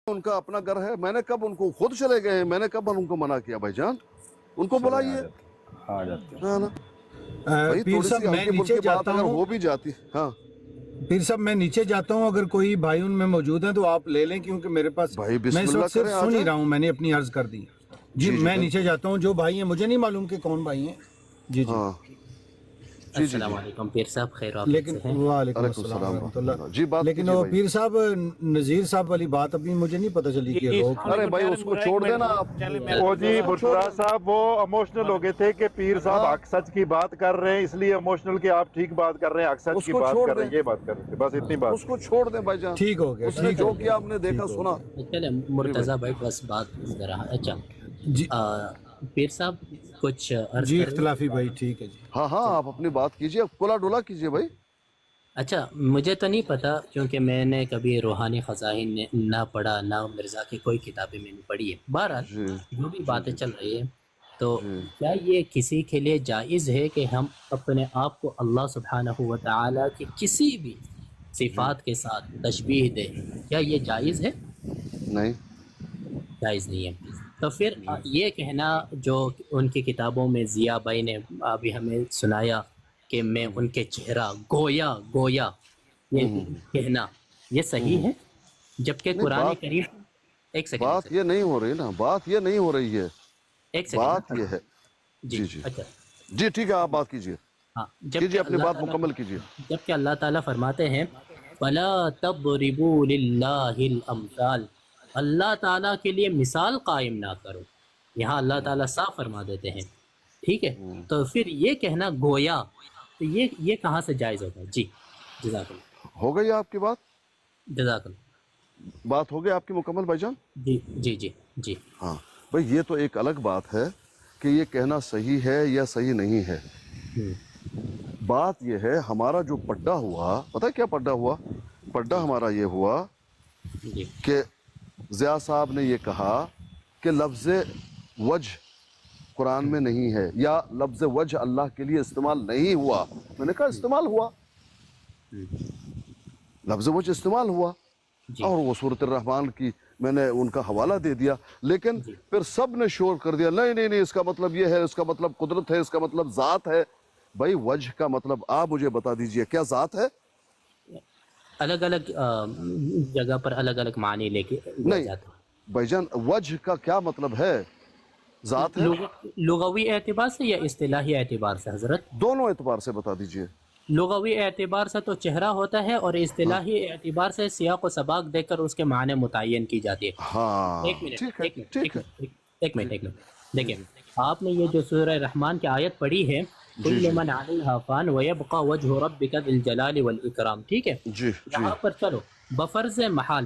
ان کا اپنا گھر ہے. میں نے کب ان کو خود چلے گئے ہیں, میں نے کب ان کو منع کیا بھائی جان؟ ان کو بلائیے. آ جاتے ہاں نا بھائی, پیر تھوڑی صاحب سی میں ہلکی نیچے پھلکی بات جاتا اگر ہوں, ہو بھی جاتی. ہاں پیر صاحب میں نیچے جاتا ہوں, اگر کوئی بھائی ان میں موجود ہیں تو آپ لے لیں, کیونکہ میرے پاس بھائی میں بسم اس اللہ وقت صرف کریں, آ سن ہی جائیں. رہا ہوں, میں نے اپنی عرض کر دی. جی جی میں نیچے بالکل. جاتا ہوں, جو بھائی ہیں مجھے نہیں معلوم کہ کون بھائی ہیں. جی جی. ہاں جی جی السلام جی. علیکم پیر صاحب, خیر عافیت لیکن سے ہیں؟ وعلیکم علیکم السلام السلام ورحمۃ ورحمۃ اللہ. اللہ. جی بات لیکن کیجیے وہ بھائی. پیر صاحب نذیر صاحب والی بات ابھی مجھے نہیں پتہ چلی کہ روک. ارے بھائی اس کو چھوڑ دینا آپ. وہ جی اس کو چھوڑ برطرہ صاحب وہ اموشنل ہو گئے تھے کہ پیر صاحب ہاں, حق سچ کی بات کر رہے ہیں, اس لیے اموشنل کہ آپ ٹھیک بات کر رہے ہیں, حق سچ اس کی کو بات چھوڑ کر رہے دیں, ہیں, یہ بات کر رہے تھے, بس اتنی بات. اس کو چھوڑ دیں بھائی جان. ٹھیک ہو گیا, اس نے ٹھیک جو ہو کیا گیا, آپ نے ٹھیک دیکھا ہو سنا. گیا. چلے جی بھائی. مرتضیٰ بھائی بس بات ذرا. اچھا جی پیر صاحب کچھ عرض جی کر رہے اختلافی بھائی, ٹھیک ہے جی. ہاں ہاں, آپ اپنی بات کیجیے, کھلا ڈولا کیجیے بھائی. اچھا مجھے تو نہیں پتا, کیونکہ میں نے کبھی روحانی خزائن نہ پڑھا, نہ مرزا کی کوئی کتابیں میں نے پڑھی ہے. بہرحال جی جو بھی جی باتیں جی چل رہی ہیں, تو جی. کیا یہ کسی کے لیے جائز ہے کہ ہم اپنے آپ کو اللہ سبحانہ و تعالیٰ کی کسی بھی صفات کے ساتھ تشبیہ دیں؟ کیا یہ جائز ہے؟ نہیں. جائز نہیں ہے. تو پھر یہ کہنا جو ان کی کتابوں میں ضیاء بھائی نے ابھی ہمیں سنایا کہ میں ان کے چہرہ گویا گویا, یہ کہنا یہ صحیح ہے؟ جبکہ نہیں, قرآن کریم ایک بات سیکنڈ یہ نہیں ہو رہی نا, بات یہ نہیں ہو رہی ہے. ایک سیکنڈ بات نا. یہ ہے. جی جی جی اچھا. جی, ٹھیک ہے, آپ بات کیجیے, ہاں, کیجیے اپنی بات مکمل کیجیے. جبکہ اللہ تعالیٰ فرماتے ہیں فَلَا تَضْرِبُوا لِلَّهِ الْأَمْثَالِ, اللہ تعالیٰ کے لیے مثال قائم نہ کرو. یہاں اللہ تعالیٰ صاف فرما دیتے ہیں, ٹھیک ہے. تو پھر یہ کہنا گویا, تو یہ کہاں سے جائز ہوتا ہے؟ جی جزاک اللہ. ہو گئی آپ کی بات, جزاک اللہ. بات ہو گئی آپ کی مکمل بھائی جان. جی جی جی جی. ہاں بھائی, یہ تو ایک الگ بات ہے کہ یہ کہنا صحیح ہے یا صحیح نہیں ہے. بات یہ ہے, ہمارا جو پڈا ہوا, پتہ ہے کیا پڈا ہوا؟ پڈا جی ہمارا یہ ہوا جی کہ ضیاء صاحب نے یہ کہا کہ لفظ وجہ قرآن میں نہیں ہے, یا لفظ وجہ اللہ کے لیے استعمال نہیں ہوا. میں نے کہا استعمال ہوا, لفظ وجہ استعمال ہوا, جی اور وہ سورۃ الرحمن کی میں نے ان کا حوالہ دے دیا. لیکن جی. پھر سب نے شور کر دیا, نہیں نہیں نہیں, اس کا مطلب یہ ہے, اس کا مطلب قدرت ہے, اس کا مطلب ذات ہے. بھائی وجہ کا مطلب آپ مجھے بتا دیجئے, کیا ذات ہے؟ الگ الگ جگہ پر الگ الگ معنی لے نہیں جاتے ہیں. بھائی جان, وجہ کا کیا مطلب ہے؟ ذات ہے. لغوی اعتبار سے یا اصطلاحی اعتبار سے حضرت؟ دونوں اعتبار سے بتا دیجئے. لغوی اعتبار سے تو چہرہ ہوتا ہے, اور ہاں اصطلاحی اعتبار سے سیاق و سباق دے کر اس کے معنی متعین کی جاتی ہے. ہاں, ایک منٹ ٹھیک ہے ایک منٹ ٹھیک ایک ہے. منٹ ایک جی منٹ ایک منٹ جی دیکھیں, جی آپ نے یہ جو سورہ رحمان کی آیت پڑھی ہے, جی کل جی من علیہا فان ویبقى وجہ ربک ذی الجلال والاکرام, ٹھیک ہے. جی جی یہاں پر چلو بفرض محال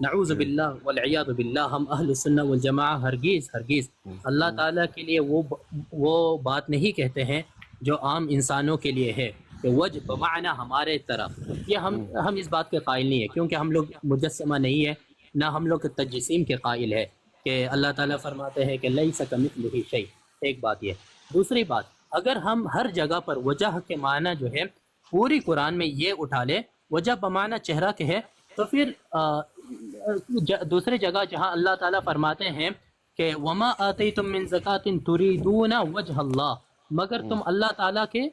نعوذ جی باللہ والعیاذ باللہ, ہم اہل سنہ والجماعہ ہرگز ہرگز اللہ تعالیٰ کے لیے وہ بات نہیں کہتے ہیں جو عام انسانوں کے لیے ہے کہ وجہ بمعنی ہمارے طرف. یہ ہم اس بات کے قائل نہیں ہے, کیونکہ ہم لوگ مجسمہ نہیں ہے, نہ ہم لوگ تجسیم کے قائل ہے کہ اللہ تعالیٰ فرماتے ہیں کہ لیس کمثلہ شیء. ایک بات یہ. دوسری بات, اگر ہم ہر جگہ پر وجہ کے معنی جو ہے پوری قرآن میں یہ اٹھا لے, وجہ بمعنی چہرہ کے ہے, تو پھر دوسری جگہ جہاں اللہ تعالیٰ فرماتے ہیں کہ وما آتیتم من زکاۃ تریدون وجہ اللہ, مگر تم اللہ تعالیٰ کے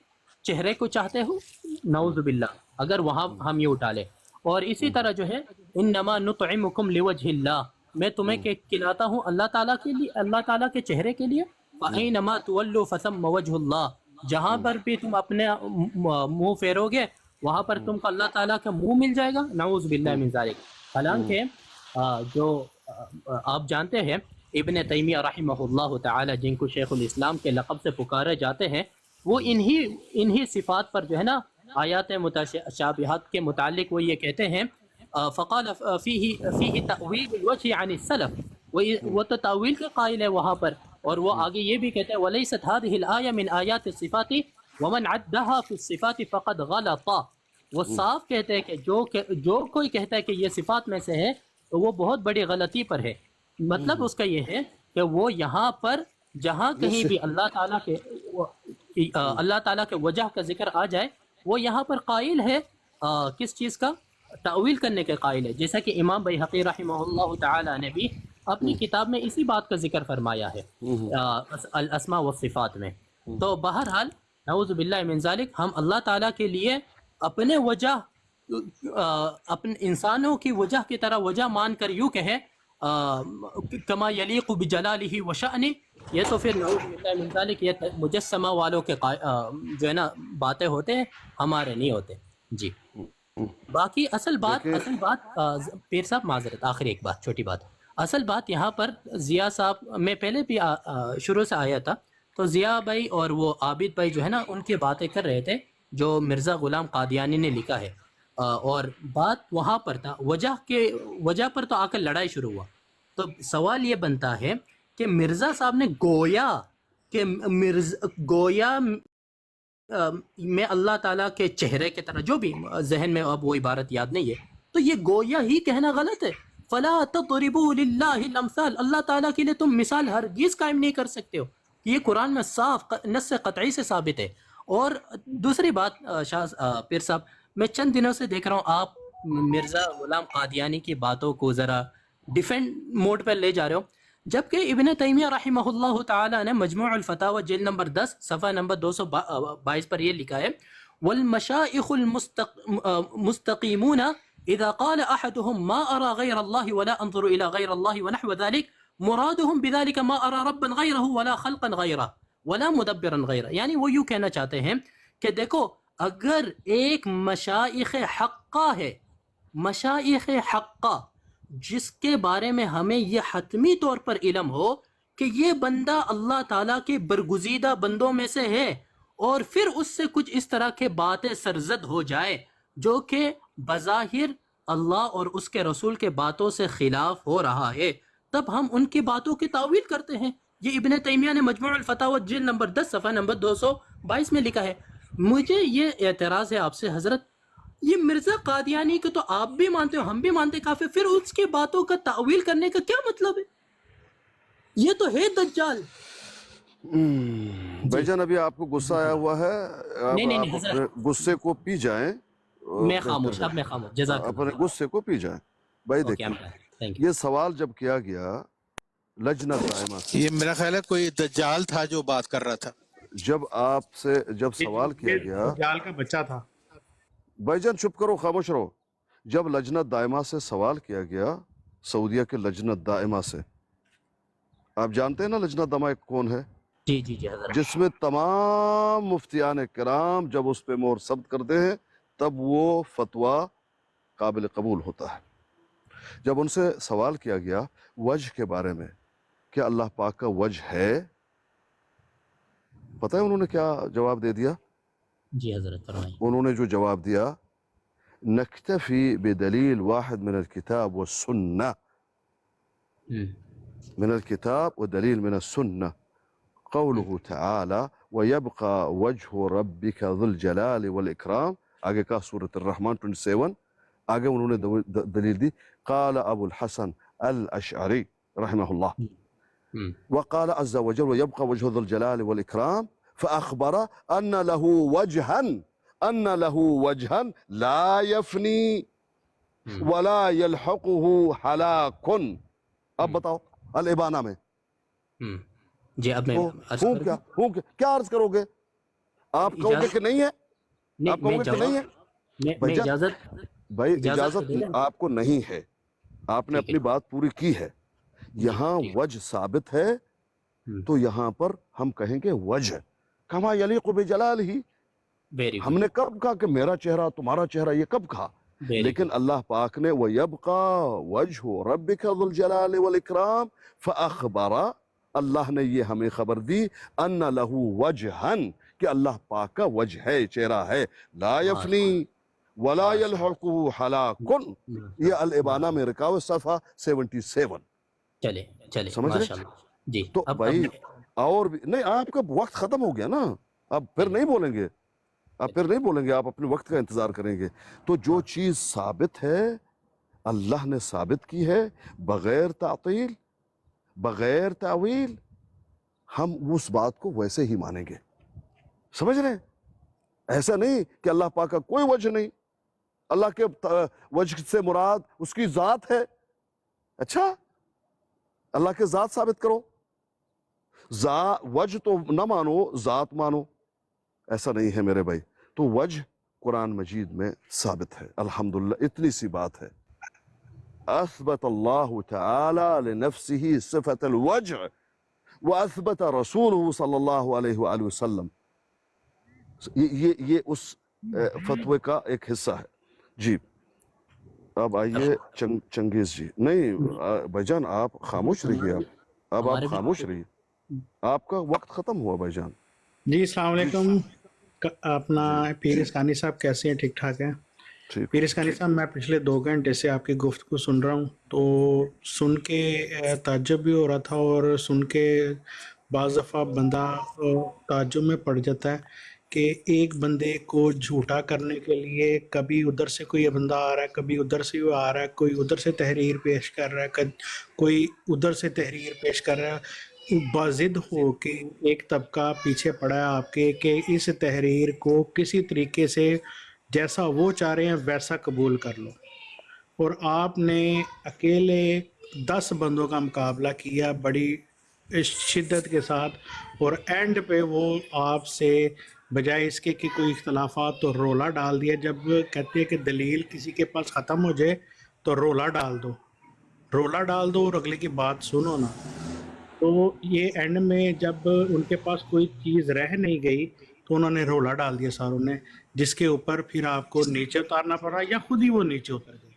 چہرے کو چاہتے ہو, نعوذ باللہ, اگر وہاں ہم یہ اٹھا لیں. اور اسی طرح جو ہے انما نطعمکم لوجہ اللہ, میں تمہیں کھلاتا ہوں اللہ تعالیٰ کے لیے, اللہ تعالیٰ کے چہرے کے لیے. فَأَيْنَمَا تُوَلُّوا فَثَمَّ وَجْهُ اللَّهِ, جہاں پر بھی تم اپنے منہ پھیرو گے وہاں پر تم کو اللہ تعالیٰ کا منہ مل جائے گا, نعوذ باللہ من ذالک. حالانکہ جو آپ جانتے ہیں ابن تیمیہ رحمہ اللہ تعالی, جن کو شیخ الاسلام کے لقب سے پکارے جاتے ہیں, وہ انہی صفات پر جو ہے نا آیات متشابہات کے متعلق وہ یہ کہتے ہیں فقال فیہ تأویل الوجہ عن السلف, وہ تو تأویل کے قائل ہے وہاں پر. اور وہ آگے یہ بھی کہتے ہیں وَلَيْسَتْ هَذِهِ الْآيَةُ مِنْ آيَاتِ الصِّفَاتِ وَمَنْ عَدَّهَا فِي الصِّفَاتِ فَقَدْ غَلَطَ. وہ صاف کہتے ہیں کہ جو کوئی کہتا ہے کہ یہ صفات میں سے ہے تو وہ بہت بڑی غلطی پر ہے. مطلب اس کا یہ ہے کہ وہ یہاں پر جہاں کہیں بھی اللہ تعالیٰ کے وجہ کا ذکر آ جائے, وہ یہاں پر قائل ہے کس چیز کا, تعویل کرنے کے قائل ہے، جیسا کہ امام بیہقی رحمہ اللہ تعالی نے بھی اپنی کتاب میں اسی بات کا ذکر فرمایا ہے الاسماء والصفات میں۔ تو بہرحال نعوذ باللہ من ذالک، ہم اللہ تعالیٰ کے لیے اپنے وجہ اپنے انسانوں کی وجہ کی طرح وجہ مان کر یوں کہے کما یلیق بجلالہ وشأنہ، یہ تو پھر نعوذ باللہ من ذالک یہ مجسمہ والوں کے جو ہے نا باتیں ہوتے ہیں، ہمارے نہیں ہوتے۔ جی باقی اصل بات پیر صاحب معذرت، آخری ایک بات، چھوٹی بات، اصل بات یہاں پر ضیاء صاحب میں پہلے بھی شروع سے آیا تھا، تو ضیاء بھائی اور وہ عابد بھائی جو ہے نا ان کی باتیں کر رہے تھے جو مرزا غلام قادیانی نے لکھا ہے، اور بات وہاں پر تھا، وجہ پر تو آ کر لڑائی شروع ہوا۔ تو سوال یہ بنتا ہے کہ مرزا صاحب نے گویا میں اللہ تعالیٰ کے چہرے کی طرح، جو بھی ذہن میں اب وہ عبارت یاد نہیں ہے، تو یہ گویا ہی کہنا غلط ہے۔ فلا تضربوا للہ الامثال، اللہ تعالیٰ کے لیے تم مثال ہرگز قائم نہیں کر سکتے ہو، یہ قرآن میں صاف نص قطعی سے ثابت ہے۔ اور دوسری بات پیر صاحب، میں چند دنوں سے دیکھ رہا ہوں آپ مرزا غلام قادیانی کی باتوں کو ذرا ڈیفینڈ موڈ پر لے جا رہے ہو، جبکہ ابن تیمیہ رحمہ اللہ تعالی نے مجموع الفتاوی جلد نمبر 10 صفحہ نمبر 222 پر یہ لکھا ہے والمشائخ المستقیمون اذا قال احدهم ما ارى غير الله ولا انظر الى غير الله ونحو ذلك مرادهم بذلك ما ارى ربا غيره ولا خلقا غيره ولا مدبرا غيره، یعنی وہ یوں کہنا چاہتے ہیں کہ دیکھو اگر ایک مشائخ حقہ ہے، مشائخ حقہ جس کے بارے میں ہمیں یہ حتمی طور پر علم ہو کہ یہ بندہ اللہ تعالیٰ کے برگزیدہ بندوں میں سے ہے، اور پھر اس سے کچھ اس طرح کے باتیں سرزد ہو جائے جو کہ بظاہر اللہ اور اس کے رسول کے باتوں سے خلاف ہو رہا ہے، تب ہم ان کی باتوں کی تعویل کرتے ہیں۔ یہ ابن تیمیہ نے مجموع الفتاوی جلد نمبر 10 صفحہ نمبر 222 میں لکھا ہے۔ مجھے یہ اعتراض ہے آپ سے حضرت، یہ مرزا قادیانی کو تو آپ بھی مانتے ہو، ہم بھی مانتے کافی، پھر اس کے باتوں کا تعویل کرنے کا کیا مطلب ہے؟ یہ تو ہے دجال۔ بھائی جان ابھی آپ کو غصہ آیا ہوا ہے، نہیں آپ حضرت، اپنے غصے کو پی جائیں، میں خاموش، اب میں خاموش، جزاک اللہ۔ اپنے غصے کو پی جائیں۔ بھائی اوکے، دیکھیں یہ سوال جب کیا گیا لجنہ دائمہ سے، یہ میرا خیال ہے کوئی دجال تھا جو بات کر رہا تھا، جب آپ سے جب سوال کیا گیا، دجال کا بچہ تھا۔ بھائی جان چپ کرو، خاموش رہو۔ جب لجنہ دائمہ سے سوال کیا گیا، سعودیہ کے لجنہ دائمہ سے، آپ جانتے ہیں نا لجنہ دائمہ کون ہے؟ جی جی جی حضرت، جس میں تمام مفتیان کرام جب اس پہ مہر ثبت کرتے ہیں تب وہ فتویٰ قابل قبول ہوتا ہے۔ جب ان سے سوال کیا گیا وجہ کے بارے میں کہ اللہ پاک کا وجہ ہے، پتہ ہے انہوں نے کیا جواب دے دیا؟ جی حضرت فرمائیں۔ انہوں نے جو جواب دیا نکتفی بدلیل واحد من الکتاب والسنہ، من الكتاب ودليل من السنة، قوله تعالى ويبقى وجه ربك ذو الجلال والإكرام، آگے کا سورة الرحمن 27، آگے انہوں نے دلیل دی قال ابو الحسن الاشعری رحمه الله وقال عز وجل ويبقى وجه ذو الجلال والإكرام فأخبر أن له وجها لا يفني ولا يلحقه هلاك۔ اب بتاؤ الابانہ میں جی اب میں کیا عرض کرو گے؟ آپ کہو گے کہ نہیں ہے؟ آپ کہو گے کہ نہیں ہے؟ بھائی اجازت آپ کو نہیں ہے، آپ نے اپنی بات پوری کی ہے، یہاں وجہ ثابت ہے تو یہاں پر ہم کہیں گے وجہ کما یلیق بجلالہ۔ ہم نے کب کہا کہ میرا چہرہ تمہارا چہرہ، یہ کب کہا؟ لیکن اللہ پاک نے وَيَبْقَى وَجْهُ رَبِّكَ ذُو الْجَلَالِ وَالْإِكْرَامِ فَأَخْبَرَ، اللہ نے یہ ہمیں خبر دی أَنَّ لَهُ وَجْهًا، کہ اللہ پاک کا وجہ ہے، چہرہ ہے، لا یفنی ولا يلحقه هلاك، یہ الابانہ میں رکھا ہوا صفحہ 77۔ چلے سمجھ رہے؟ جی تو بھائی اور بھی نہیں، آپ کا وقت ختم ہو گیا نا، اب پھر نہیں بولیں گے، آپ پھر نہیں بولیں گے، آپ اپنے وقت کا انتظار کریں گے۔ تو جو چیز ثابت ہے اللہ نے ثابت کی ہے بغیر تعطیل بغیر تعویل، ہم اس بات کو ویسے ہی مانیں گے۔ سمجھ رہے ہیں؟ ایسا نہیں کہ اللہ پاک کا کوئی وجہ نہیں، اللہ کے وجہ سے مراد اس کی ذات ہے. اچھا اللہ کے ذات ثابت کرو. وجہ تو نہ مانو ذات مانو, ایسا نہیں ہے میرے بھائی. تو وجہ قرآن مجید میں ثابت ہے الحمدللہ. اتنی سی بات ہے. اثبت اللہ تعالی لنفسه صفت الوجہ واثبت رسولہ صلی اللہ علیہ وآلہ وسلم. یہ اس فتوے کا ایک حصہ ہے. جی اب آئیے چنگیز جی. نہیں بھائی جان آپ خاموش رہیے. اب آپ خاموش رہیے, آپ کا وقت ختم ہوا بھائی جان. جی السلام علیکم. اپنا پیر اسکانی صاحب کیسے ہیں؟ ٹھیک ٹھاک ہیں. پیر اسکانی صاحب میں پچھلے 2 گھنٹے سے آپ کی گفتگو سن رہا ہوں, تو سن کے تعجب بھی ہو رہا تھا, اور سن کے بعض دفعہ بندہ تعجب میں پڑ جاتا ہے کہ ایک بندے کو جھوٹا کرنے کے لیے کبھی ادھر سے کوئی بندہ آ رہا ہے, کبھی ادھر سے وہ آ رہا ہے, کوئی ادھر سے تحریر پیش کر رہا ہے, کوئی ادھر سے تحریر پیش کر رہا ہے. باضد ہو کہ ایک طبقہ پیچھے پڑا ہے آپ کے کہ اس تحریر کو کسی طریقے سے جیسا وہ چاہ رہے ہیں ویسا قبول کر لو, اور آپ نے اکیلے 10 بندوں کا مقابلہ کیا بڑی شدت کے ساتھ, اور اینڈ پہ وہ آپ سے بجائے اس کے کہ کوئی اختلافات تو رولا ڈال دیا. جب کہتے ہیں کہ دلیل کسی کے پاس ختم ہو جائے تو رولا ڈال دو, رولا ڈال دو اور اگلے کی بات سنو نا. تو یہ اینڈ میں جب ان کے پاس کوئی چیز رہ نہیں گئی تو انہوں نے رولا ڈال دیا ساروں نے, جس کے اوپر پھر آپ کو نیچے اتارنا پڑا یا خود ہی وہ نیچے اتر گئی.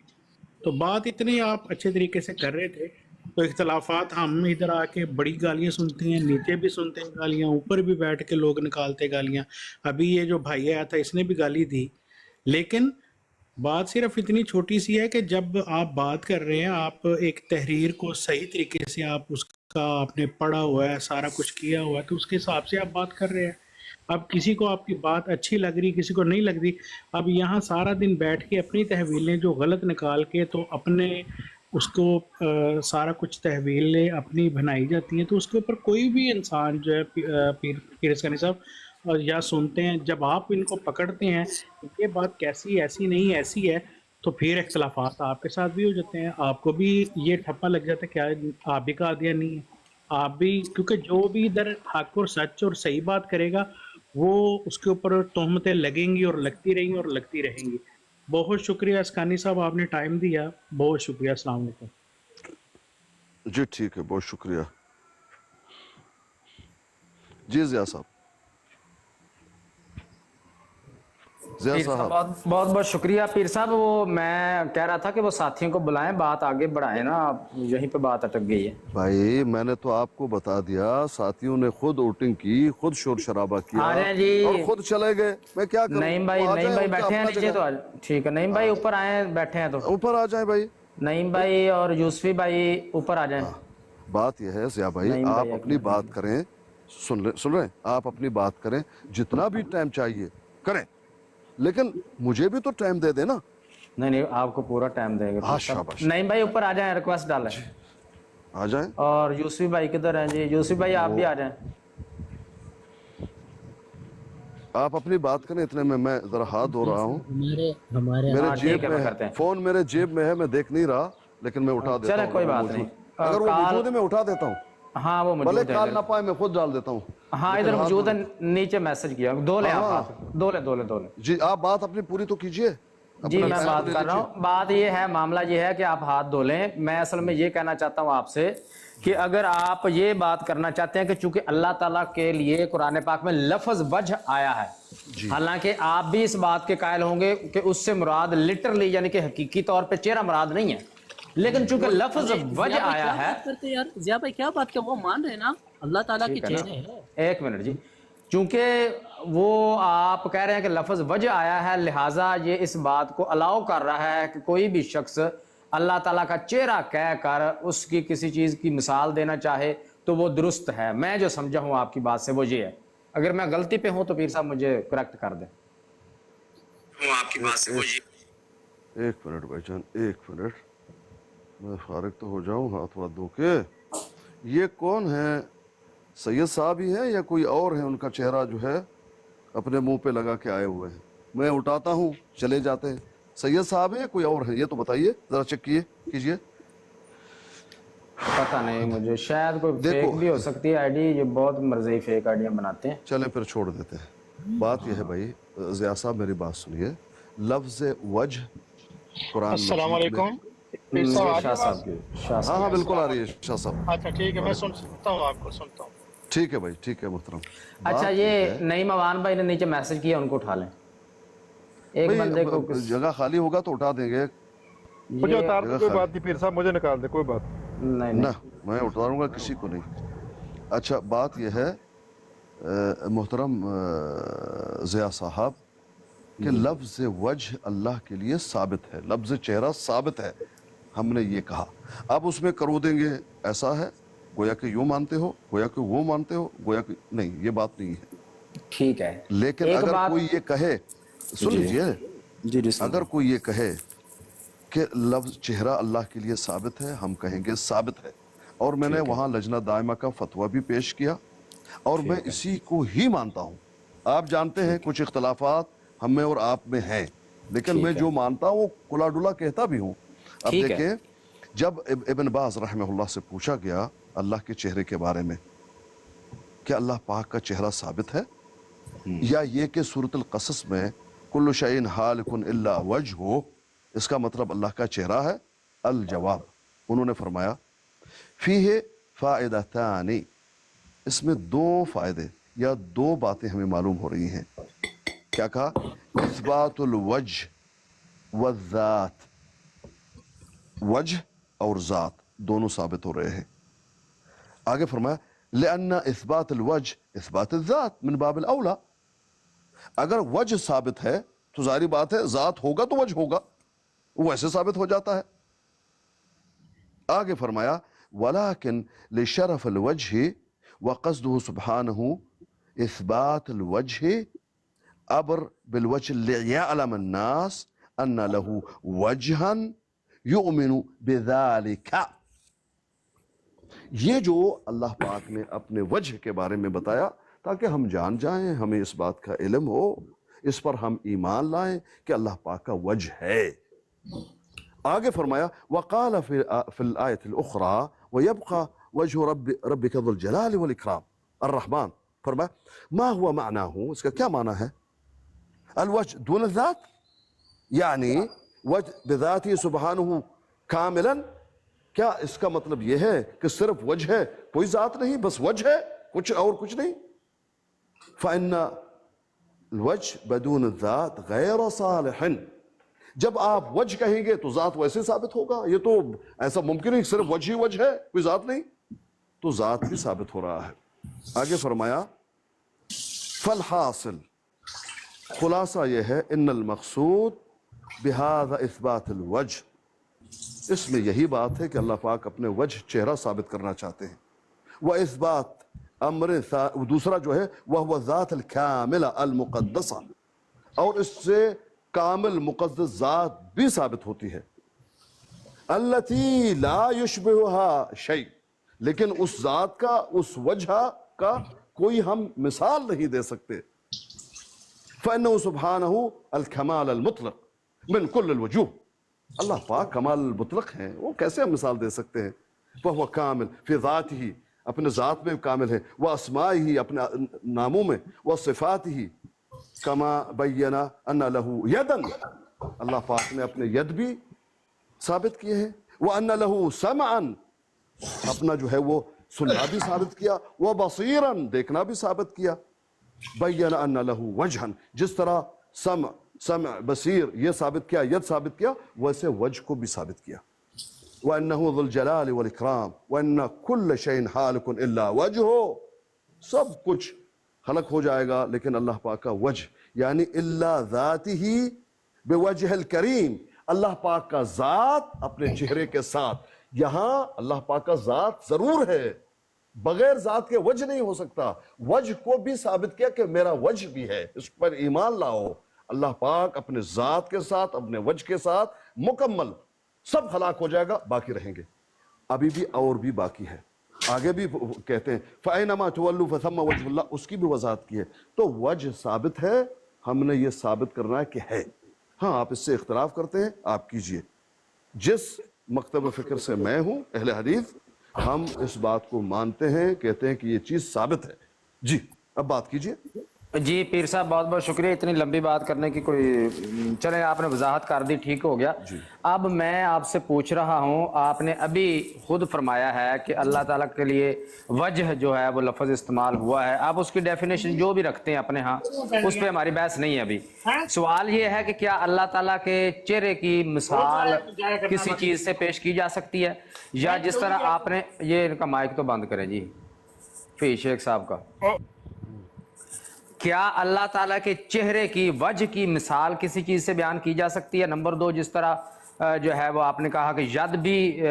تو بات اتنی آپ اچھے طریقے سے کر رہے تھے, تو اختلافات ہم ادھر آ کے بڑی گالیاں سنتے ہیں, نیچے بھی سنتے ہیں گالیاں, اوپر بھی بیٹھ کے لوگ نکالتے گالیاں. ابھی یہ جو بھائی آیا تھا اس نے بھی گالی دی, لیکن بات صرف اتنی چھوٹی سی ہے کہ جب آپ بات کر رہے ہیں, آپ ایک تحریر کو صحیح طریقے سے آپ اس کا آپ نے پڑھا ہوا ہے, سارا کچھ کیا ہوا ہے, تو اس کے حساب سے آپ بات کر رہے ہیں. اب کسی کو آپ کی بات اچھی لگ رہی, کسی کو نہیں لگ رہی. اب یہاں سارا دن بیٹھ کے اپنی تحویلیں جو غلط نکال کے تو اپنے اس کو سارا کچھ تحویلیں اپنی بنائی جاتی ہیں, تو اس کے اوپر کوئی بھی انسان جو ہے پیر اسکانی صاحب یا سنتے ہیں, جب آپ ان کو پکڑتے ہیں یہ بات کیسی ایسی نہیں ایسی ہے, تو پھر اختلافات آپ کے ساتھ بھی ہو جاتے ہیں. آپ کو بھی یہ ٹھپا لگ جاتا ہے کیا آپ بھی کا دیا نہیں ہے, آپ بھی, کیونکہ جو بھی ادھر حق اور سچ اور صحیح بات کرے گا وہ اس کے اوپر تہمتیں لگیں گی اور لگتی رہیں گی اور لگتی رہیں گی. بہت شکریہ اسکانی صاحب, آپ نے ٹائم دیا, بہت شکریہ. السلام علیکم. جی ٹھیک ہے, بہت شکریہ. جی ضیاء صاحب. پیر صاحب بہت بہت شکریہ. پیر صاحب وہ میں کہہ رہا تھا کہ وہ ساتھیوں کو بلائیں, بات آگے بڑھائیں نا, آپ یہیں پہ بات اٹک گئی ہے. بھائی میں نے تو آپ کو بتا دیا, ساتھیوں نے خود ووٹنگ کی, خود شور شرابہ کیا اور خود چلے گئے. میں کیا کروں؟ نہیں بھائی بیٹھے ہیں نیچے, تو ٹھیک ہے. نہیں بھائی اوپر آئیں, بیٹھے ہیں تو اوپر آ جائیں بھائی. نہیں بھائی اور یوسفی بھائی اوپر آ جائیں. بات یہ ہے ضیاء بھائی, آپ اپنی بات کریں, سن رہے ہیں, آپ اپنی بات کریں, جتنا بھی ٹائم چاہیے کریں, لیکن مجھے بھی تو ٹائم دے دینا. نہیں آپ کو پورا ٹائم دے گا. نہیں بھائی اوپر آ جائیں, ریکویسٹ ڈالیں. آ جائیں. اور یوسفی بھائی کدھر ہیں؟ جی یوسفی بھائی آپ بھی آ جائیں. آپ اپنی بات کریں, اتنے میں ذرا ہاتھ دھو رہا ہوں, میرے جیب میں ہے فون, میرے جیب میں ہے, میں دیکھ نہیں رہا, لیکن میں اٹھا دیتا ہوں. چلے کوئی بات نہیں, اگر وہ موجود ہے میں اٹھا دیتا ہوں. ہاں وہ موجود ہے, بھلے کال نہ پائے میں خود ڈال دیتا ہوں. ہاں ادھر موجود ہے, نیچے میسج کیا, دو لیں آپ, دو لیں. جی آپ بات اپنی پوری تو کیجئے. جی میں بات کر رہا ہوں. بات یہ ہے, معاملہ یہ ہے کہ آپ ہاتھ دھو لیں. میں اصل میں یہ کہنا چاہتا ہوں آپ سے کہ اگر آپ یہ بات کرنا چاہتے ہیں کہ چونکہ اللہ تعالیٰ کے لیے قرآن پاک میں لفظ وجہ آیا ہے, حالانکہ آپ بھی اس بات کے قائل ہوں گے کہ اس سے مراد لٹرلی یعنی کہ حقیقی طور پہ چہرہ مراد نہیں ہے, لیکن چونکہ لفظ وجہ آیا ہے. ضیاء بھائی کیا بات کیا, وہ مان رہے ہیں نا اللہ تعالیٰ کے چہرے ہیں. ایک منٹ جی, چونکہ وہ آپ کہہ رہے ہیں کہ لفظ وجہ آیا ہے, لہٰذا یہ اس بات کو الاؤ کر رہا ہے کہ کوئی بھی شخص اللہ تعالیٰ کا چہرہ کہہ کر اس کی کسی چیز کی مثال دینا چاہے تو وہ درست ہے. میں جو سمجھا ہوں آپ کی بات سے وہ یہ ہے, اگر میں غلطی پہ ہوں تو پیر صاحب مجھے کریکٹ کر دیں. آپ کی بات سے وہ یہ. ایک منٹ بھائی جان, ایک منٹ, میں فارغ تو ہو جاؤں ہاتھ واتھ دھو کے. یہ کون ہے, سید صاحب ہی ہیں یا کوئی اور ہیں؟ ان کا چہرہ جو ہے اپنے منہ پہ لگا کے آئے ہوئے ہیں. میں اٹھاتا ہوں, چلے جاتے ہیں. سید صاحب ہے یا کوئی اور ہے یہ تو بتائیے ذرا، چیک کیجئے. پتہ نہیں مجھے، شاید کوئی فیک بھی ہو سکتی ہے آئی ڈی، یہ بہت مرضی فیک آئیڈیاں بناتے ہیں. چلیں پھر چھوڑ دیتے ہیں. بات یہ ہے بھائی ضیاء صاحب میری بات سنیے، لفظ وجہ قرآن السلام علیکم. شاہ صاحب کی ہاں بالکل آ رہی ہے شاہ صاحب. اچھا ٹھیک ہے، میں سنتا ہوں، آپ کو سنتا ہوں. ٹھیک ہے بھائی، ٹھیک ہے محترم. اچھا یہ نعیم اوان بھائی نے نیچے میسج کیا، ان کو اٹھا لیں. ایک بندے کو جگہ خالی ہوگا تو اٹھا دیں گے. مجھے اتار دیں، کوئی بات نہیں پیر صاحب، مجھے نکال دیں، کوئی بات نہیں نہ میں اتاروں گا کسی کو نہیں. اچھا بات یہ ہے محترم ضیاء صاحب کہ لفظ وجہ اللہ کے لیے ثابت ہے، لفظ چہرہ ثابت ہے، ہم نے یہ کہا. اب اس میں کرو دیں گے ایسا ہے، گویا کہ یوں مانتے ہو، گویا کہ وہ مانتے ہو، گویا کہ نہیں، یہ بات نہیں ہے. ٹھیک ہے. لیکن اگر کوئی یہ کہے، سن لیجئے، جی اگر کوئی یہ کہے کہ لفظ چہرہ اللہ کے لیے ثابت ہے، ہم کہیں گے ثابت ہے. اور میں نے وہاں لجنہ دائمہ کا فتویٰ بھی پیش کیا اور میں اسی کو ہی مانتا ہوں. آپ جانتے ہیں کچھ اختلافات ہم میں اور آپ میں ہیں، لیکن میں جو مانتا ہوں وہ کلا ڈلا کہتا بھی ہوں. اب دیکھیں، جب ابن باز رحمہ اللہ سے پوچھا گیا اللہ کے چہرے کے بارے میں کہ اللہ پاک کا چہرہ ثابت ہے یا یہ کہ سورۃ القصص میں کل شیء ہالک الا وجہہ، اس کا مطلب اللہ کا چہرہ ہے؟ الجواب، انہوں نے فرمایا فیہ فائدتان، اس میں دو فائدے یا دو باتیں ہمیں معلوم ہو رہی ہیں. کیا کہا؟ اثبات الوجہ والذات، وجہ اور ذات دونوں ثابت ہو رہے ہیں. آگے فرمایا لأن اثبات الوجہ اثبات الذات من باب الاولا، اگر وجہ ثابت ہے تو ظاہری بات ہے ذات ہوگا تو وجہ ہوگا، وہ ایسے ثابت ہو جاتا ہے. آگے فرمایا ولیکن لشرف الوجہ وقصدہ سبحانہ اثبات الوجہ ابر بالوجہ لیعلم الناس ان له وجہا یؤمن بذالک. یہ جو اللہ پاک نے اپنے وجہ کے بارے میں بتایا تاکہ ہم جان جائیں، ہمیں اس بات کا علم ہو، اس پر ہم ایمان لائیں کہ اللہ پاک کا وجہ ہے. آگے فرمایا وقال فی الآیت الاخرى ویبقى وجہ ربک ذو الجلال والاکرام الرحمن. فرمایا ما هو معناه، اس کا کیا معنی ہے؟ الوجہ دون الذات، یعنی وجہ بذاتی سبحانہ کاملا. کیا اس کا مطلب یہ ہے کہ صرف وجہ ہے، کوئی ذات نہیں، بس وجہ ہے، کچھ اور کچھ نہیں؟ فإن الوجہ بدون الذات غیر صالح، جب آپ وجہ کہیں گے تو ذات ویسے ثابت ہوگا. یہ تو ایسا ممکن نہیں صرف وجہ ہی وجہ ہے، کوئی ذات نہیں، تو ذات بھی ثابت ہو رہا ہے. آگے فرمایا فالحاصل، خلاصہ یہ ہے ان المقصود بہذا اثبات الوجہ، اس میں یہی بات ہے کہ اللہ پاک اپنے وجہ چہرہ ثابت کرنا چاہتے ہیں. وہ اثبات امر دوسرا جو ہے وہ ذات الکاملہ المقدسہ، اور اس سے کامل مقدس ذات بھی ثابت ہوتی ہے. التی لا یشبہها شیء، لیکن اس ذات کا، اس وجہ کا کوئی ہم مثال نہیں دے سکتے. فإنه سبحانہ الکمال المطلق من کل الوجوہ، اللہ پاک کمال المطلق ہیں، وہ کیسے ہم مثال دے سکتے ہیں؟ وہ کامل فی ذاتہ، اپنے ذات میں کامل ہے، وہ اسمائہ، اپنے ناموں میں، وہ صفات ہی، کما بینا ان لہ یدن، اللہ پاک نے اپنے ید بھی ثابت کیے ہیں. وہ ان لہ سمعا، اپنا جو ہے وہ سننا بھی ثابت کیا، وہ بصیرا، دیکھنا بھی ثابت کیا. بینا ان لہ وجہا، جس طرح سمع بصیر یہ ثابت کیا، ید ثابت کیا، ویسے وجہ کو بھی ثابت کیا. وَأَنَّهُ ذُو الْجَلَالِ وَالْإِكْرَامِ وَأَنَّ كُلَّ شَيْءٍ حَالِكٌ إِلَّا وَجْهُ، سب کچھ خلق ہو جائے گا لیکن اللہ پاک کا وجہ، یعنی الا ذاتہ بوجہ الکریم، اللہ پاک کا ذات اپنے چہرے کے ساتھ. یہاں اللہ پاک کا ذات ضرور ہے، بغیر ذات کے وجہ نہیں ہو سکتا. وجہ کو بھی ثابت کیا کہ میرا وجہ بھی ہے، اس پر ایمان لاؤ. اللہ پاک اپنے ذات کے ساتھ، اپنے وجہ کے ساتھ مکمل، سب ہلاک ہو جائے گا، باقی رہیں گے. ابھی بھی اور بھی باقی ہے، آگے بھی کہتے ہیں فَأَيْنَمَا تُوَلُّوا فَثَمَّ وَجْهُ اللَّهِ، اس کی بھی وضاحت کی ہے. تو وجہ ثابت ہے، ہم نے یہ ثابت کرنا ہے کہ ہے. ہاں آپ اس سے اختلاف کرتے ہیں آپ کیجئے. جس مکتب فکر سے میں ہوں اہل حدیث ہم اس بات کو مانتے ہیں کہتے ہیں کہ یہ چیز ثابت ہے. جی اب بات کیجئے. جی پیر صاحب بہت بہت شکریہ اتنی لمبی بات کرنے کی. کوئی چلیں آپ نے وضاحت کر دی ٹھیک ہو گیا. اب میں آپ سے پوچھ رہا ہوں آپ نے ابھی خود فرمایا ہے کہ اللہ تعالیٰ کے لیے وجہ جو ہے وہ لفظ استعمال ہوا ہے. آپ اس کی ڈیفینیشن جو بھی رکھتے ہیں اپنے ہاں اس پہ ہماری بحث نہیں ہے ابھی. سوال یہ ہے کہ کیا اللہ تعالیٰ کے چہرے کی مثال کسی چیز سے پیش کی جا سکتی ہے یا جس طرح آپ نے یہ ان کا مائک تو بند کریں جی فی شیخ صاحب کا. کیا اللہ تعالیٰ کے چہرے کی وجہ کی مثال کسی چیز سے بیان کی جا سکتی ہے؟ نمبر 2 جس طرح جو ہے وہ آپ نے کہا کہ ید بھی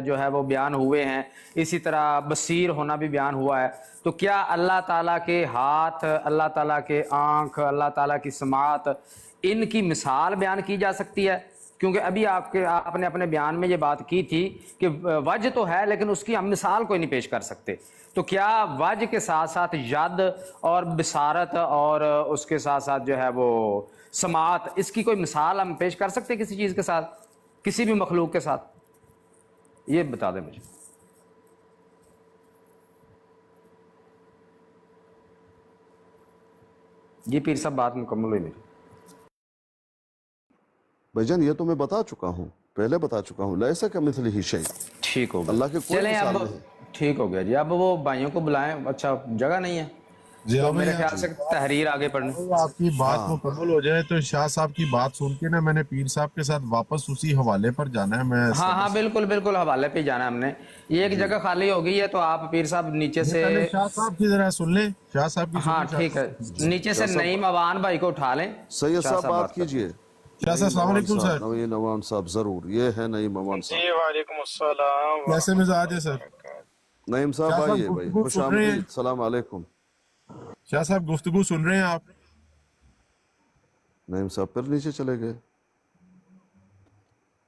جو ہے وہ بیان ہوئے ہیں اسی طرح بصیر ہونا بھی بیان ہوا ہے. تو کیا اللہ تعالیٰ کے ہاتھ اللہ تعالیٰ کے آنکھ اللہ تعالیٰ کی سماعت ان کی مثال بیان کی جا سکتی ہے؟ کیونکہ ابھی آپ نے اپنے بیان میں یہ بات کی تھی کہ وجہ تو ہے لیکن اس کی ہم مثال کوئی نہیں پیش کر سکتے. تو کیا وجہ کے ساتھ ساتھ ید اور بصارت اور اس کے ساتھ ساتھ جو ہے وہ سماعت اس کی کوئی مثال ہم پیش کر سکتے کسی چیز کے ساتھ کسی بھی مخلوق کے ساتھ؟ یہ بتا دیں مجھے. جی پیر صاحب بات مکمل ہوئی میری. بھائی جان یہ تو میں بتا چکا ہوں پہلے بتا چکا ہوں لیسا کمثلہ شیء. ٹھیک ہو گیا اللہ کے کوئی چلیں مثال اب نہیں. ٹھیک ہو گیا جی. اب وہ بھائیوں کو بلائیں. اچھا جگہ نہیں ہے تو میرے خیال سے تحریر آگے پڑھنے. آپ کی بات مکمل ہو جائے تو شاہ صاحب کی بات سن کے نا میں نے پیر صاحب کے ساتھ واپس اسی حوالے پر جانا ہے. میں ہاں بالکل بالکل حوالے پہ جانا ہے ہم نے. یہ ایک جگہ خالی ہو گئی ہے تو آپ پیر صاحب نیچے سے شاہ صاحب کی ذرا سن لیں. شاہ صاحب کی ہاں ٹھیک ہے نیچے سے نعیم اوان بھائی کو اٹھا لیں. سید صاحب بات کیجئے. شاہ صاحب السلام علیکم سر. نعیم اوان صاحب ضرور یہ ہے نعیم اوان صاحب. جی وعلیکم السلام. کیسے مزاج ہے سر؟ نعیم صاحب آئیے بھائی خوش آمدید. السلام علیکم. شاہ صاحب گفتگو سن رہے ہیں آپ؟ نعیم صاحب پھر نیچے چلے گئے.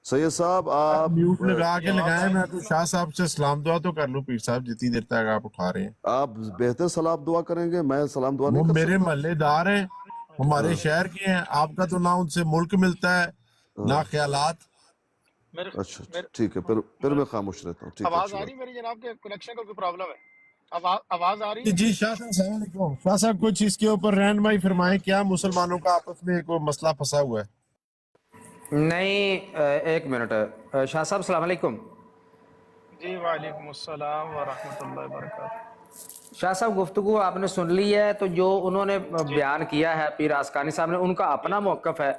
سید صاحب آپ میوٹ لگا کے لگائیں. میں تو شاہ صاحب سے سلام دعا تو کر لوں پیر صاحب جتنی دیر تک آپ اٹھا رہے ہیں. آپ بہتر سلام دعا کریں گے میں سلام دعا نہیں وہ کر میرے سکتا. محلے دار ہیں ہمارے شہر کے ہیں. آپ کا تو نہ ان سے ملک ملتا ہے نہ خیالات. اچھا ٹھیک ہے پھر میں خاموش رہتا ہوں. آواز آ رہی میری جناب کے کنیکشن کا کوئی پرابلم ہے؟ آواز آ رہی ہے؟ جی شاہ صاحب السلام علیکم. شاہ صاحب کچھ اس کے اوپر رہنمائی فرمائیں. کیا مسلمانوں کا آپس میں کوئی مسئلہ پھنسا ہوا ہے؟ نہیں ایک منٹ. شاہ صاحب السلام علیکم. جی وعلیکم السلام ورحمۃ اللہ وبرکاتہ. شاہ صاحب گفتگو آپ نے سن لی ہے تو جو انہوں نے بیان کیا ہے پیر آسکانی صاحب نے ان کا اپنا موقف ہے.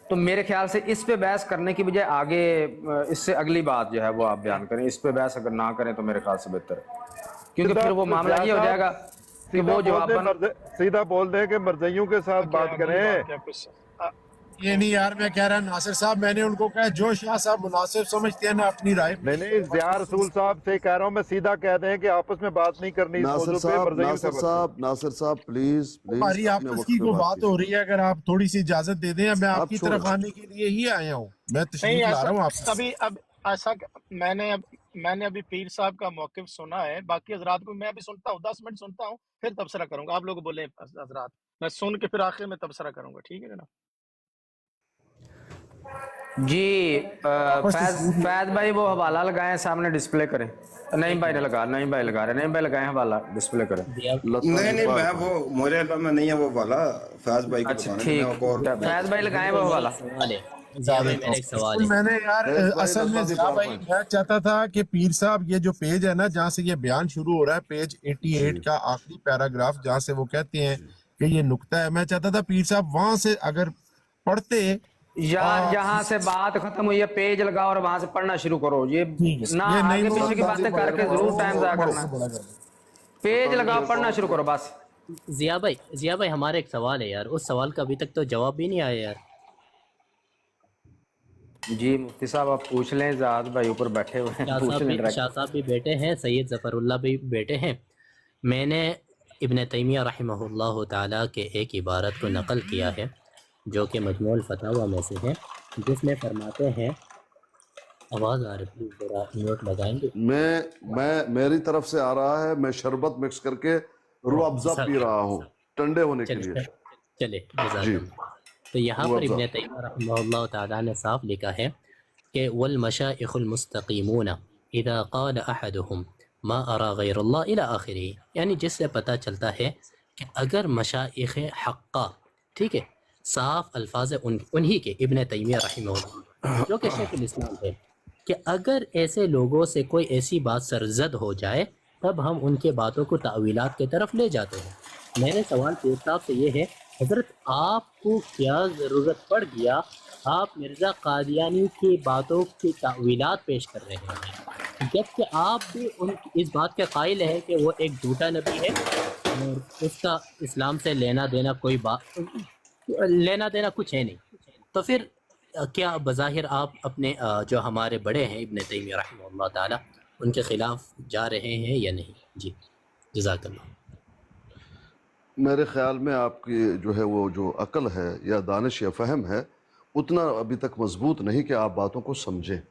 تو میرے خیال سے اس پہ بحث کرنے کی بجائے آگے اس سے اگلی بات جو ہے وہ آپ بیان کریں. اس پہ بحث اگر نہ کریں تو میرے خیال سے بہتر ہے کیونکہ پھر وہ معاملہ یہ ہو جائے گا کہ وہ جواباً سیدھا بول دیں کہ مرزیوں کے ساتھ بات کریں. یہ نہیں یار میں کہہ رہا ناصر صاحب میں نے ان کو کہا جو شاہ صاحب مناسب سمجھتے ہیں نا اپنی رائے. نہیں ضیاء رسول صاحب سے کہہ رہا ہوں میں سیدھا کہہ دیں کہ آپس میں بات نہیں کرنی. ناصر صاحب پلیز ہماری آپس کی کوئی بات ہو رہی ہے. اگر آپ تھوڑی سی اجازت دے دیں میں آپ کی طرف آنے کے لیے ہی آیا ہوں. میں تشریف لا رہا ہوں آپ ابھی اب ایسا میں نے ابھی پیر صاحب کا موقف سنا ہے. باقی حضرات کو میں ابھی سنتا ہوں 10 منٹ سنتا ہوں پھر تبصرہ کروں گا. آپ لوگ بولیں حضرات میں سن کے پھر آخر میں تبصرہ کروں گا. ٹھیک ہے جناب. جی فیض بھائی وہ حوالہ لگائیں سامنے ڈسپلے کریں. نہیں بھائی نے لگا نہیں بھائی لگا رہے. نہیں بھائی لگائیں حوالہ ڈسپلے کریں. نہیں میں وہ میرے علم میں نہیں ہے وہ والا فیض بھائی کو اچھا ٹھیک فیض بھائی لگائیں وہ حوالہ. میں نے یار اصل میں ضیاء بھائی میں چاہتا تھا کہ پیر صاحب یہ جو پیج ہے نا جہاں سے یہ بیان شروع ہو رہا ہے پیج 88 کا آخری پیراگراف جہاں سے وہ کہتے ہیں کہ یہ نقطہ ہے میں چاہتا تھا پیر صاحب وہاں سے اگر پڑھتے یار جہاں سے بات ختم ہوئی ہے پیج لگاؤ اور وہاں سے پڑھنا شروع کرو. یہ نہ آگے پیچھے کی باتیں کر کے ضرور ٹائم ضائع کرنا. پیج لگاؤ پڑھنا شروع کرو بس. ضیاء بھائی ہمارا ایک سوال ہے یار اس سوال کا ابھی تک تو جواب بھی نہیں آیا یار. جی مفتی صاحب آپ پوچھ لیں. زاد بھائی اوپر بیٹھے ہوئے ہیں. شاہ صاحب بھی بیٹھے ہیں سید ظفر اللہ بھی بیٹھے ہیں. میں نے ابن تیمیہ رحمہ اللہ تعالیٰ کے ایک عبارت کو نقل کیا ہے جو کہ مجموع الفتاوی میں سے ہے جس میں فرماتے ہیں آواز آ رہی ہے ذرا میوٹ لگائیں گے. میں میری طرف سے آ رہا ہے. میں شربت مکس کر کے روح افزا پی رہا ہوں ٹھنڈے ہونے کے لیے. چلے تو یہاں پر ابن تیمیہ رحمہ اللہ تعالیٰ نے صاف لکھا ہے کہ والمشائخ المستقیمون اذا قال احدهم ما ارى غیر اللہ الى آخرہ، یعنی جس سے پتہ چلتا ہے کہ اگر مشائخ حقہ، ٹھیک ہے، صاف الفاظ انہی کے ابن تیمیہ رحمہ اللہ جو کہ شیخ الاسلام ہے، کہ اگر ایسے لوگوں سے کوئی ایسی بات سرزد ہو جائے تب ہم ان کے باتوں کو تأویلات کی طرف لے جاتے ہیں۔ میرے سوال پیر صاحب سے یہ ہے، حضرت آپ کو کیا ضرورت پڑ گیا آپ مرزا قادیانی کی باتوں کی تأویلات پیش کر رہے ہیں، جبکہ آپ بھی اس بات کے قائل ہیں کہ وہ ایک جھوٹا نبی ہے اور اس کا اسلام سے لینا دینا کچھ ہے نہیں، تو پھر کیا بظاہر آپ اپنے جو ہمارے بڑے ہیں ابن تیمیہ رحمہ اللہ تعالیٰ ان کے خلاف جا رہے ہیں یا نہیں؟ جی جزاک اللہ۔ میرے خیال میں آپ کی جو ہے وہ جو عقل ہے یا دانش یا فہم ہے اتنا ابھی تک مضبوط نہیں کہ آپ باتوں کو سمجھیں۔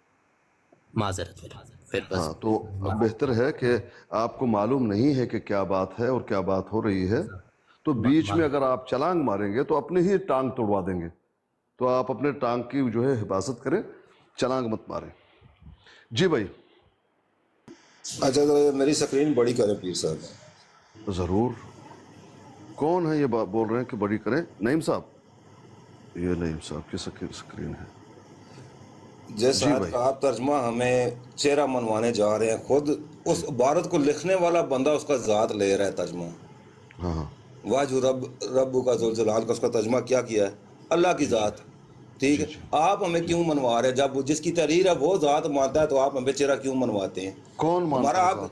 معذرت پھر بس ہاں، تو بہتر ہے کہ آپ کو معلوم نہیں ہے کہ کیا بات ہے اور کیا بات ہو رہی ہے، تو بیچ میں اگر آپ چھلانگ ماریں گے تو اپنے ہی ٹانگ توڑوا دیں گے، تو آپ اپنے ٹانگ کی جو ہے حفاظت کریں، چھلانگ مت ماریں۔ جی بھائی۔ اچھا تو میری سکرین بڑی کریں پیر صاحب۔ ضرور۔ کون ہے یہ بول رہے ہیں کہ بڑی کریں؟ نعیم صاحب؟ یہ نعیم صاحب کی سکرین ہے۔ جیسا آپ ترجمہ ہمیں چہرہ منوانے جا رہے ہیں، خود اس عبارت کو لکھنے والا بندہ اس کا ذات لے رہا ہے ترجمہ۔ ہاں، واجہ رب کا ذوالجلال کا اس کا ترجمہ کیا ہے؟ اللہ کی ذات، ٹھیک ہے۔ آپ ہمیں کیوں منوا رہے ہیں؟ جب جس کی تحریر ہے وہ ذات مانتا ہے تو آپ ہمیں چہرہ کیوں منواتے ہیں؟ کون مانتا ہے؟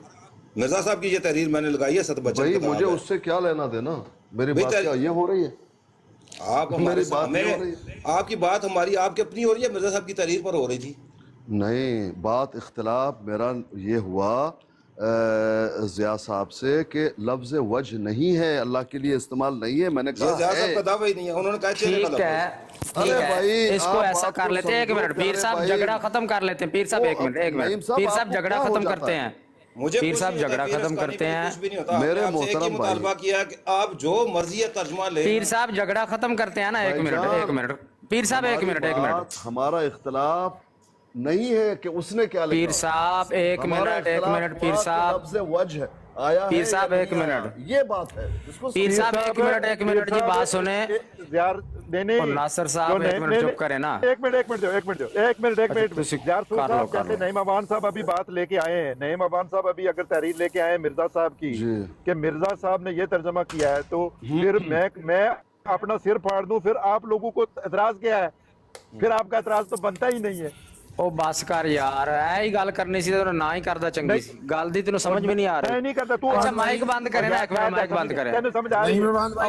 مرزا صاحب کی یہ تحریر میں نے لگائی ہے، ست بچن بھائی مجھے اس سے کیا لینا دینا؟ میری بات کیا یہ ہو رہی ہے؟ آپ کی بات ہماری آپ کی اپنی ہو رہی ہے، مرزا صاحب کی تحریر پر ہو رہی تھی۔ نہیں، بات اختلاف میرا یہ ہوا ضیاء صاحب سے کہ لفظ وجہ نہیں ہے، اللہ کے لیے استعمال نہیں ہے، میں نے کہا ضیاء صاحب کا دعویٰ ہی نہیں ہے، انہوں نے کہا چہرے کا لفظ۔ ٹھیک ہے، اس کو ایسا کر لیتے ہیں، ایک منٹ پیر صاحب جھگڑا ختم کر لیتے ہیں، پیر صاحب ایک منٹ پیر صاحب جھگڑا ختم کرتے ہیں، پیر صاحب جھگڑا ختم کرتے ہیں۔ میرے محترم مطالبہ کیا ہے کہ آپ جو مرضی ترجمہ لیں۔ پیر صاحب جھگڑا ختم کرتے ہیں نا، ایک منٹ پیر صاحب ایک منٹ ہمارا اختلاف نہیں ہے کہ اس نے کیا لکھا۔ پیر صاحب ایک منٹ پیر صاحب لفظ وجہ آیا ہے، پیر صاحب ایک منٹ، یہ بات ہے۔ پیر صاحب ایک منٹ جی بات سنیں، ناصر صاحب ایک منٹ چپ کریں نا، ایک منٹ جیسے نعیم اوان صاحب ابھی بات لے کے آئے ہیں، نعیم اوان صاحب ابھی اگر تحریر لے کے آئے ہیں مرزا صاحب کی کہ مرزا صاحب نے یہ ترجمہ کیا ہے، تو پھر میں اپنا سر پھاڑ دوں، پھر آپ لوگوں کو اعتراض کیا ہے؟ پھر آپ کا اعتراض تو بنتا ہی نہیں ہے۔ او بس کر یار، اے ہی گل کرنی سی تو نہ ہی کردا چنگی سی گل دی، تینوں سمجھ بھی نہیں آ رہی۔ نہیں کرتا تو اچھا مائک بند کرے نا، ایک منٹ مائک بند کرے،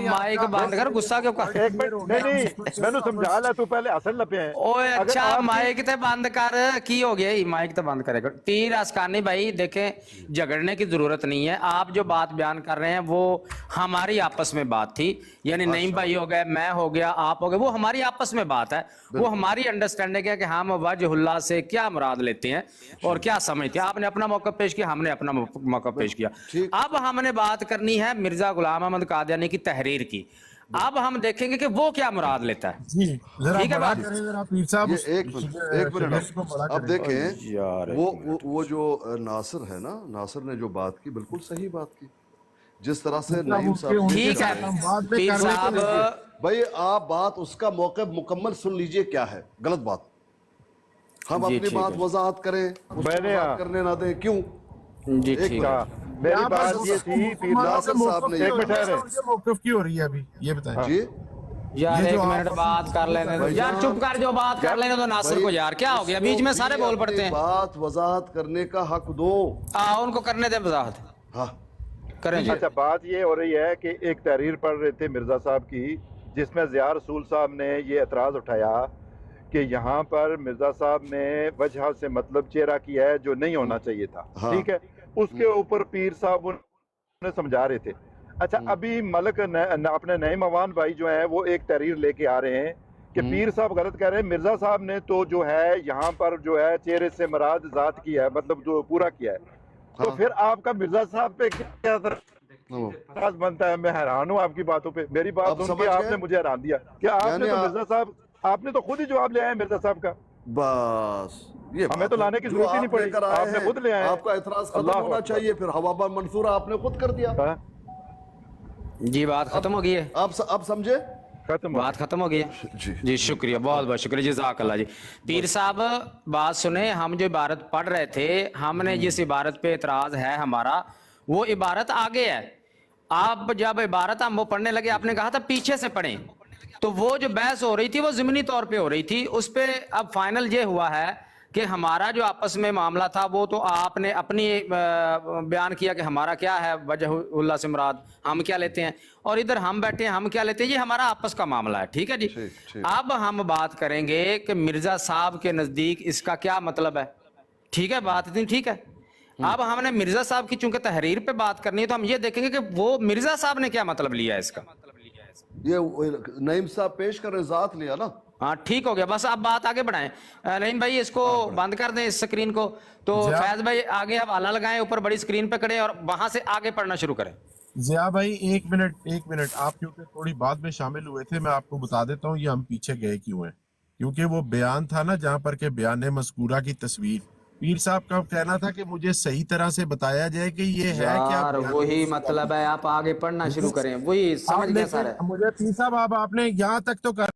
مائک بند کر، غصہ کیوں کر؟ ایک منٹ نہیں مینوں سمجھا لے، تو پہلے اصل لپے ہیں۔ اوے اچھا مائک تے بند کر، کی ہو گیا؟ مائک تے بند کرے گا۔ پیر اسکانی بھائی دیکھیں، جھگڑنے کی ضرورت نہیں ہے، آپ جو بات بیان کر رہے ہیں وہ ہماری آپس میں بات تھی، یعنی نعیم بھائی ہو گئے، میں ہو گیا، آپ ہو گئے، وہ ہماری آپس میں بات ہے، وہ ہماری انڈرسٹینڈنگ ہے کہ ہم وجہ اللہ سے کیا مراد لیتے ہیں اور کیا سمجھتے ہیں۔ آپ نے اپنا موقع پیش کیا، ہم نے اپنا موقع پیش کیا۔ اب ہم نے بات کرنی ہے مرزا غلام احمد قادیانی کی تحریر کی، اب ہم دیکھیں گے کہ وہ کیا مراد لیتا ہے۔ ٹھیک ہے بات؟ ایک منٹ اب دیکھیں، وہ جو ناصر ہے نا، ناصر نے جو بات کی بالکل صحیح بات کی، جس طرح سے نعیم صاحب۔ ٹھیک ہے پیر صاحب، بھائی آپ بات اس کا موقع مکمل سن لیجئے کیا ہے غلط بات، ہم اپنی بات وضاحت کریں، وضاحت کرنے نہ دیں، کیوں؟ جی ٹھیک ہے، میری بات یہ تھی پیر ناصر صاحب نے ایک منٹ موقف کی ہو رہی ہے ابھی، یہ بتائیں جی یار ایک منٹ بات کر لینے دو یار، چپ کر، جو بات کر لینے دو ناصر کو یار، کیا ہو گیا بیچ میں سارے بول پڑتے ہیں؟ بات وضاحت کرنے کا حق دو، ان کو کرنے دیں وضاحت، ہاں کریں جی۔ اچھا بات یہ ہو رہی ہے کہ ایک تحریر پڑھ رہے تھے مرزا صاحب کی، جس میں ضیاء رسول صاحب نے یہ اعتراض اٹھایا کہ یہاں پر مرزا صاحب نے وجہ سے مطلب چہرہ کیا ہے جو نہیں ہونا چاہیے تھا، ٹھیک ہے، اس کے اوپر پیر صاحب انہیں سمجھا رہے تھے۔ اچھا ابھی ملک اپنے نعیم اوان بھائی جو ہیں وہ ایک تحریر لے کے آ رہے ہیں کہ پیر صاحب غلط کہہ رہے ہیں، مرزا صاحب نے تو جو ہے یہاں پر جو ہے چہرے سے مراد ذات کی ہے، مطلب جو پورا کیا ہے، تو پھر آپ کا مرزا صاحب پہ کیا اعتراض بنتا ہے. میں حیران ہوں آپ کی باتوں پہ. میری بات آپ سن سمجھ کے آپ گئے؟ نے مجھے حیران دیا کہ آپ یعنی نے تو مرزا صاحب آپ نے تو خود ہی جواب لے آئے مرزا صاحب کا. بس یہ ہمیں تو لانے کی ضرورت ہی نہیں پڑی, آپ نے خود لے آئے. آپ کا اعتراض ختم اللہ ہونا اکبر. چاہیے, پھر ہوا منصورہ آپ نے خود کر دیا. جی بات ختم ہو گئی ہے, آپ سمجھے؟ بات ختم ہو گئی ہے. جی شکریہ, بہت بہت شکریہ, جزاک اللہ. جی پیر صاحب بات سنیں, ہم جو عبارت پڑھ رہے تھے, ہم نے جس عبارت پہ اعتراض ہے ہمارا, وہ عبارت آگے ہے. آپ جب عبارت ہم وہ پڑھنے لگے, آپ نے کہا تھا پیچھے سے پڑھیں, تو وہ جو بحث ہو رہی تھی وہ ضمنی طور پہ ہو رہی تھی. اس پہ اب فائنل یہ ہوا ہے کہ ہمارا جو آپس میں معاملہ تھا وہ تو آپ نے اپنی بیان کیا کہ ہمارا کیا ہے وجہ اللہ سے مراد, ہم کیا لیتے ہیں, اور ادھر ہم بیٹھے ہیں ہم کیا لیتے ہیں, یہ ہمارا آپس کا معاملہ ہے. ٹھیک ہے جی. اب ہم بات کریں گے کہ مرزا صاحب کے نزدیک اس کا کیا مطلب ہے. ٹھیک ہے, بات اتنی ٹھیک ہے. اب ہم نے مرزا صاحب کی چونکہ تحریر پہ بات کرنی ہے, تو ہم یہ دیکھیں گے کہ وہ مرزا صاحب نے کیا مطلب لیا ہے اس کا. یہ نعیم صاحب پیش کر رہے, ذات لیا نا. ہاں ٹھیک ہو گیا, بس آپ بات آگے بڑھائیں. نعیم بھائی اس کو بند کر دیں, اس سکرین کو. تو فیض بھائی آگے حوالہ لگائیں, اوپر بڑی سکرین پہ کریں اور وہاں سے آگے پڑھنا شروع کریں. ضیاء بھائی ایک منٹ, آپ کیونکہ تھوڑی بعد میں شامل ہوئے تھے, میں آپ کو بتا دیتا ہوں یہ ہم پیچھے گئے کیوں ہیں. کیونکہ وہ بیان تھا نا جہاں پر کہ بیان مذکورہ کی تصویر, پیر صاحب کا کہنا تھا کہ مجھے صحیح طرح سے بتایا جائے کہ یہ ہے کیا. یار وہی مطلب ہے, آپ آگے پڑھنا شروع کریں, وہی سمجھ گیا سارے. مجھے پیر صاحب آپ نے یہاں تک تو کر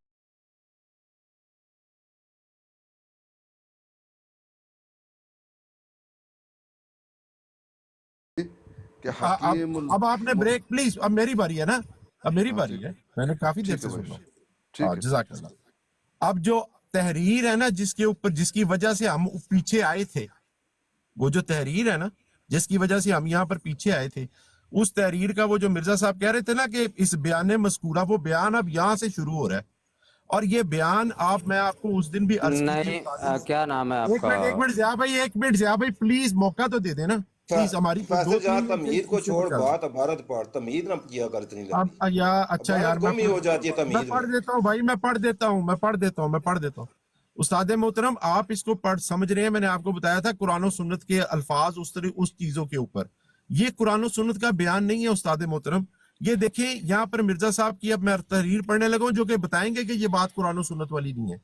اب آپ نے بریک پلیز, اب میری باری ہے نا, اب میری باری ہے, میں نے کافی دیر سے سن رہا ہوں. جزاک اللہ. اب جو تحریر ہے نا جس کے اوپر جس کی وجہ سے ہم پیچھے آئے تھے, وہ جو تحریر ہے نا جس کی وجہ سے ہم یہاں پر پیچھے آئے تھے, اس تحریر کا وہ جو مرزا صاحب کہہ رہے تھے نا کہ اس بیان مذکورہ, وہ بیان اب یہاں سے شروع ہو رہا ہے. اور یہ بیان میں آپ کو اس دن بھی عرض نہیں, کیا نام ہے آپ کا؟ ایک منٹ ضیاء بھائی پلیز موقع تو دے دیں نا پلیز. ہماری تمہید کو چھوڑ, بات عبارت پڑھ, تمہید نہ کیا کر اتنی لمبی. اچھا یار گم ہی ہو جاتی ہے تمہید. میں پڑھ دیتا ہوں بھائی, میں پڑھ دیتا ہوں. استاد محترم آپ اس کو پڑھ سمجھ رہے ہیں, میں نے آپ کو بتایا تھا قرآن و سنت کے الفاظ اس چیزوں کے اوپر, یہ قرآن و سنت کا بیان نہیں ہے استاد محترم. یہ دیکھیں یہاں پر مرزا صاحب کی اب میں تحریر پڑھنے لگا ہوں جو کہ بتائیں گے کہ یہ بات قرآن و سنت والی نہیں ہے.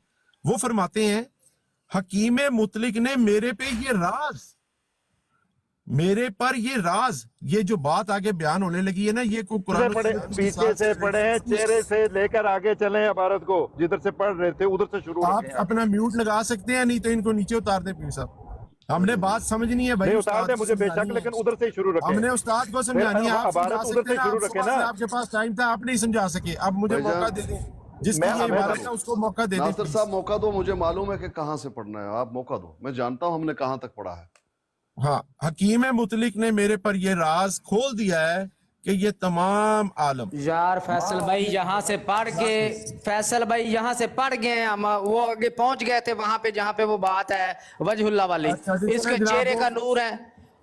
وہ فرماتے ہیں حکیم مطلق نے میرے پہ یہ راز, میرے پر یہ راز, یہ جو بات آگے بیان ہونے لگی ہے نا, یہ کو قرآن پیچھے سے پڑھیں, چہرے سے لے کر آگے چلیں عبارت کو, جدھر سے پڑھ رہے تھے ادھر سے شروع. آپ اپنا میوٹ لگا سکتے ہیں, نہیں تو ان کو نیچے اتار دیں پیر صاحب. ہم نے بات سمجھنی ہے بھائی, اتار دیں مجھے بے شک, لیکن ادھر سے شروع رکھیں. ہم نے استاد کو سمجھانی ہے, عبارت ادھر سے شروع رکھیں نا. آپ کے پاس ٹائم تھا, آپ نہیں سمجھا سکے, اب مجھے موقع دے دیں, جس کی یہ عبارت ہے اس کو موقع دے دیں. ناصر صاحب موقع دو, مجھے معلوم ہے کہ کہاں سے پڑھنا ہے, آپ موقع دو, میں جانتا ہوں ہم نے کہاں تک پڑھا ہے. ہاں, حکیم مطلق نے میرے پر یہ راز کھول دیا ہے کہ یہ تمام عالم. یار فیصل بھائی یہاں سے پڑھ کے, فیصل بھائی یہاں سے پڑھ گئے, ہم وہ آگے پہنچ گئے تھے وہاں پہ جہاں پہ وہ بات ہے وجہ اللہ والی, اس کے چہرے کا نور ہے,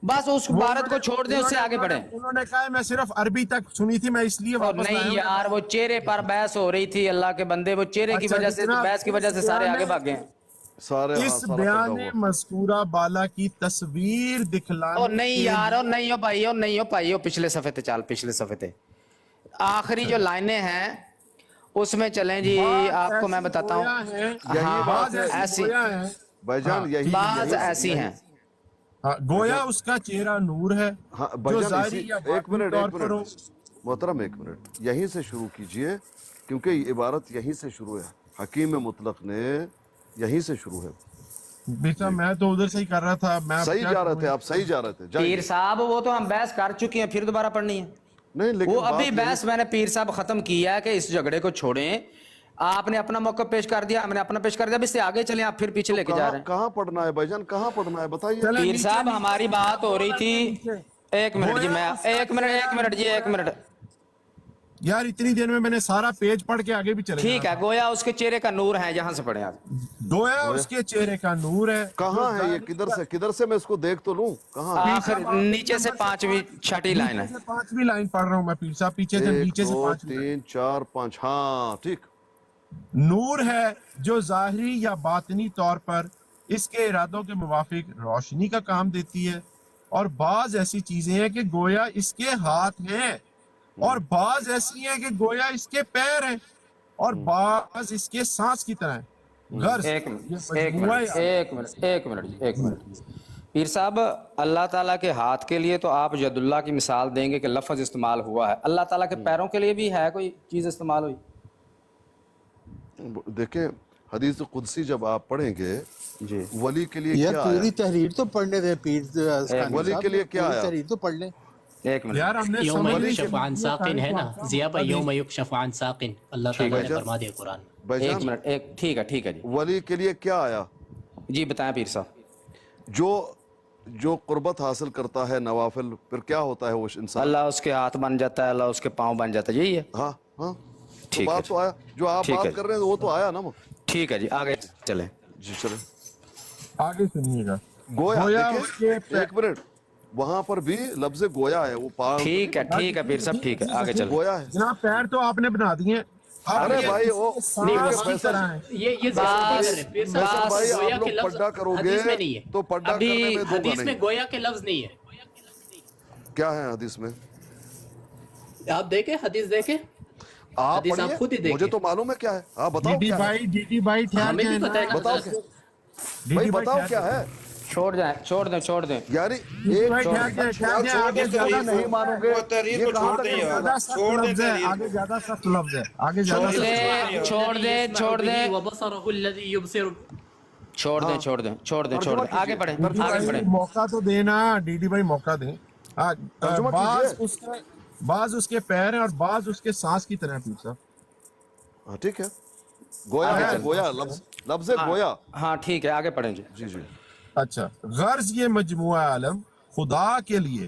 بس اس عبارت کو چھوڑ دیں, اس سے آگے بڑھیں. انہوں نے کہا میں صرف عربی تک سنی تھی, میں اس لیے واپس نہیں یار, وہ چہرے پر بحث ہو رہی تھی, اللہ کے بندے, وہ چہرے کی وجہ سے, بحث کی وجہ سے سارے آگے بھاگ گئے. اس بیان مذکورہ بالا کی تصویر دکھلانے, نہیں یار, نہیں ہو بھائی, پچھلے صفحے تے چال, پچھلے صفحے تے آخری جو لائنیں ہیں اس میں چلیں جی. آپ کو میں بتاتا ہوں, بعض ایسی ہیں گویا اس کا چہرہ نور ہے جو ظاہری یا باطنی طور پر ہو. محترم ایک منٹ, یہیں سے شروع کیجئے, کیونکہ یہ عبارت یہیں سے شروع ہے, حکیم مطلق نے یہیں سے شروع ہے. بیٹا میں تو ادھر سے ہی کر رہا تھا, میں صحیح جا رہے تھے, آپ صحیح جا رہے تھے. پیر صاحب وہ تو ہم بحث کر چکے ہیں, پھر دوبارہ پڑھنی ہے. نہیں لیکن وہ ابھی بحث میں نے پیر صاحب ختم کیا ہے کہ اس جھگڑے کو چھوڑیں, آپ نے اپنا موقع پیش کر دیا, ہم نے اپنا پیش کر دیا, اب اس سے آگے چلیں, آپ پھر پیچھے لے کے جا رہے ہیں. کہاں پڑھنا ہے بھائی جان, کہاں پڑھنا ہے بتائیے. پیر صاحب ہماری بات ہو رہی تھی, ایک منٹ جی, میں ایک منٹ یار, اتنی دیر میں نے سارا پیج پڑھ کے آگے بھی چلے. ٹھیک ہے, گویا اس کے چہرے کا نور ہے, جہاں سے پڑھیں آپ. گویا اس کے چہرے کا نور ہے. کہاں ہے یہ, کدھر سے میں اس کو دیکھ تو لوں, کہاں؟ آخر نیچے سے 5ویں 6ٹھی لائن ہے. 5ویں لائن پڑھ رہا ہوں میں پیر صاحب, پیچھے سے نیچے سے 1 2 3 4 5, ہاں ٹھیک. نور ہے جو ظاہری یا باطنی طور پر اس کے ارادوں کے موافق روشنی کا کام دیتی ہے. اور بعض ایسی چیزیں ہیں کہ گویا اس کے ہاتھ ہیں، اور بعض ایسی ہیں کہ گویا اس کے پیر ہیں، اور بعض اس کے سانس کی طرح ہیں۔ غرض ایک یہ مجموعہ منٹ پیر صاحب، اللہ تعالیٰ کے ہاتھ کے لیے تو آپ ید اللہ کی مثال دیں گے کہ لفظ استعمال ہوا ہے، اللہ تعالیٰ کے پیروں کے لیے بھی ہے کوئی چیز استعمال ہوئی؟ دیکھیں حدیث قدسی جب آپ پڑھیں گے جی ولی کے لیے یار کیا پوری آیا؟ تحریر تو پڑھنے دیں پیر ولی کے لیے کیا آیا؟ تحریر تو پڑھ لیں۔ ایک منٹ یار ہم نے یوم سمجھ لی یکشف عن ساقن ہے نا ضیا بھائی، یوم یکشف عن ساقن اللہ تعالیٰ نے فرما دیا قرآن میں۔ بھائی ایک جان منٹ ٹھیک ہے جی ولی کے لیے کیا آیا؟ جی بتائیں پیر صاحب۔ جو قربت حاصل کرتا ہے نوافل، پھر کیا ہوتا ہے وہ انسان؟ اللہ اس کے ہاتھ بن جاتا ہے، اللہ اس کے پاؤں بن جاتا ہے، یہی ہے؟ ہاں ہاں، تو ٹھیک ہے بات تو آیا، جو آپ ٹھیک ہے بات کر رہے ہیں وہ تو آیا نا۔ ٹھیک ہے جی آگے چلیں۔ جی چلیں آگے سنیے گا۔ گویا گویا دیکھیں، ایک منٹ، وہاں پر بھی لفظ گویا ہے، وہ پاؤں ٹھیک ہے پیر صاحب ٹھیک ہے آگے چلیں۔ گویا ہے۔ جناب پیر تو آپ نے بنا دیے، ارے بھائی وہ یہ زیادتی کر رہے ہیں پیر صاحب، بھائی گویا آپ کے لوگ لفظ پڈا کرو گے حدیث میں نہیں ہے، تو پڈا کرنے میں دو حدیث گا میں نہیں۔ گویا کے لفظ نہیں ہے۔ کیا ہے حدیث میں؟ آپ دیکھیں حدیث دیکھیں، آپ حدیث آپ خود ہی پڑھیے، دیکھیں۔ مجھے تو معلوم ہے کیا ہے، آپ بتاؤ ڈی کیا ہے؟ ڈی بائی ٹھہر ہمیں بھی جائیں پتہ ہے نا، بتاؤ کیا بھائی، بتاؤ کیا ہے؟ چھوڑ دیں یعنی ایک آگے زیادہ نہیں مانو گے، تحریر یہ کو کہاں چھوڑ تک دیں ہے؟ یار، زیادہ سخت چھوڑ دیں لفظ ہے، تحریر آگے زیادہ سخت لفظ ہے، آگے زیادہ چھوڑ سخت دیں وبصرہ الذی یبصر۔ چھوڑ دیں آگے بڑھیں موقع تو دینا ڈی ڈی بھائی، موقع دیں۔ ترجمہ بعض اس کے پیر ہیں اور بعض اس کے سانس کی طرح پیر صاحب۔ ہاں ٹھیک ہے، گویا ہے، گویا لفظ گویا۔ ہاں ٹھیک ہے آگے پڑھیں جی۔ جی اچھا، غرض یہ مجموعہ عالم خدا کے لیے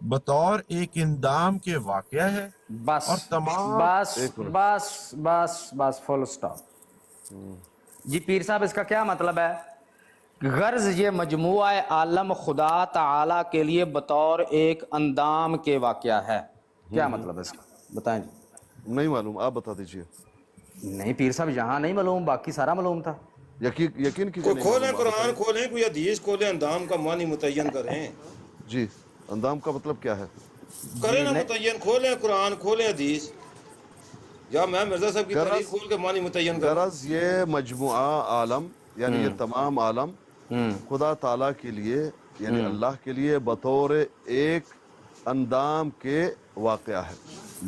بطور ایک اندام کے واقعہ ہے، بس اور تمام بس فل سٹاپ۔ جی پیر صاحب اس کا کیا مطلب ہے؟ غرض یہ مجموعہ عالم خدا تعالی کے لیے بطور ایک اندام کے واقعہ ہے، کیا مطلب ہے اس کا بتائیں جی۔ نہیں معلوم، آپ بتا دیجئے۔ نہیں پیر صاحب یہاں نہیں معلوم، باقی سارا معلوم تھا۔ یقین کیجئے، کوئی کھولیں قرآن کھولیں، کوئی حدیث کھولیں، اندام کا معنی متعین کریں۔ جی اندام کا مطلب کیا ہے؟ کریں نا متعین، کھولیں قرآن، کھولیں حدیث، یا میں مرزا صاحب کی تحریر کھول کے معنی متعین کریں۔ غرض یہ مجموعہ عالم یعنی یہ تمام عالم خدا تعالیٰ کے لیے یعنی اللہ کے لیے بطور ایک اندام کے واقعہ ہے۔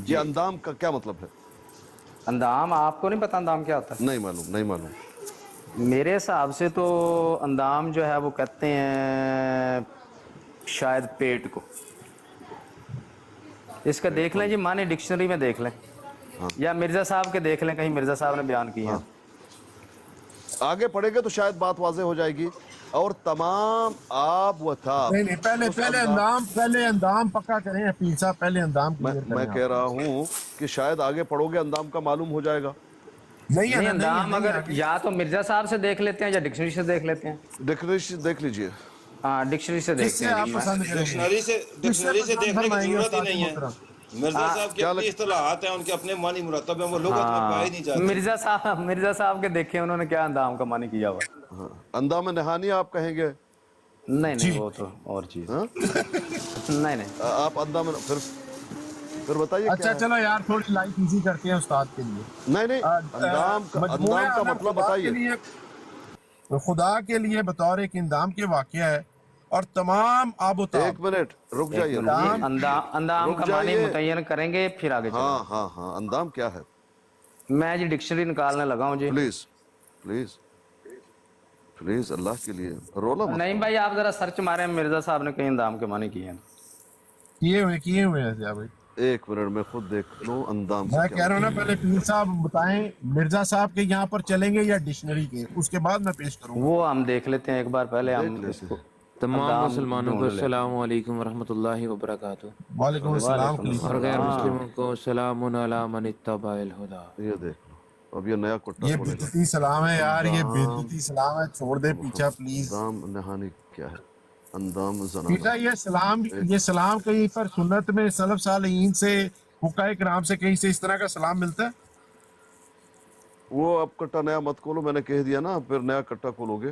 یہ اندام کا کیا مطلب ہے؟ اندام آپ کو نہیں پتا اندام کیا ہوتا ہے؟ نہیں معلوم۔ میرے حساب سے تو اندام جو ہے وہ کہتے ہیں شاید پیٹ کو۔ اس کا دیکھ لیں جی معنی ڈکشنری میں دیکھ لیں، یا مرزا صاحب کے دیکھ لیں، کہیں مرزا صاحب نے بیان کی ہیں۔ آگے پڑھیں گے تو شاید بات واضح ہو جائے گی۔ اور تمام آب و تاب، نہیں پہلے اندام پکا کریں پیر صاحب، پہلے اندام میں کہہ رہا ہوں کہ شاید آگے پڑھو گے اندام کا معلوم ہو جائے گا۔ نہیں اندام اگر یا تو مرزا صاحب سے دیکھ لیتے ہیں یا ڈکشنری سے دیکھ لیتے ہیں۔ ڈکشنری دیکھ لیجئے۔ ہاں ڈکشنری سے دیکھتے ہیں۔ ڈکشنری سے دیکھنے کی ضرورت ہی نہیں ہے۔ مرزا صاحب کے اپنی اصطلاحات ہیں، ان کے اپنے معنی مرتب ہیں، وہ لغت میں پائے نہیں جاتے۔ مرزا صاحب کے دیکھیں انہوں نے کیا اندام کا معنی کیا ہوا۔ اندام نہانی آپ کہیں گے؟ نہیں وہ تو اور چیز۔ نہیں آپ اندام پھر بتائیے۔ اچھا چلو یار تھوڑی لائف ایزی کرتے ہیں استاد کے لیے۔ نہیں اندام کا مطلب بتائیے۔ خدا کے لیے بطور ایک اندام کے واقعہ ہے اور تمام آب و تاب۔ ایک منٹ رک جائیے، اندام کا معنی متعین کریں گے پھر آگے چلیں۔ ہاں اندام کیا ہے؟ میں جی ڈکشنری نکالنے لگا ہوں جی۔ پلیز اللہ کے لیے رولا مت۔ نہیں بھائی آپ ذرا سرچ ماریں، مرزا صاحب نے کہیں اندام کے معنی کیے ہیں۔ کیے ہوئے ہیں بھائی۔ ایک منٹ میں خود دیکھ لوں اندام سے۔ میں کہہ رہا ہوں نا پہلے پیر صاحب بتائیں، مرزا صاحب کے یہاں پر چلیں گے یا ڈکشنری کے، اس کے بعد میں پیش کروں گا۔ وہ ہم دیکھ لیتے ہیں ایک بار پہلے ہم اس کو۔ تمام مسلمانوں کو السلام علیکم ورحمۃ اللہ وبرکاتہ۔ وعلیکم السلام۔ اور غیر مسلموں کو سلام علی من اتبع الہدی۔ یہ دیکھ لو، اب یہ نیا کٹا یہ بدعتی سلام ہے یار، یہ بدعتی سلام ہے، چھوڑ دے پیچھے پلیز۔ اندام نہانی کیا ہے؟ اندام بیٹا یہ سلام کہیں پر سنت میں سلف صالحین سے فقہاء کرام سے کہیں سے اس طرح کا سلام ملتا ہے؟ وہ اب کٹا نیا مت کھولو، میں نے کہہ دیا نا، پھر نیا کٹا کھولو گے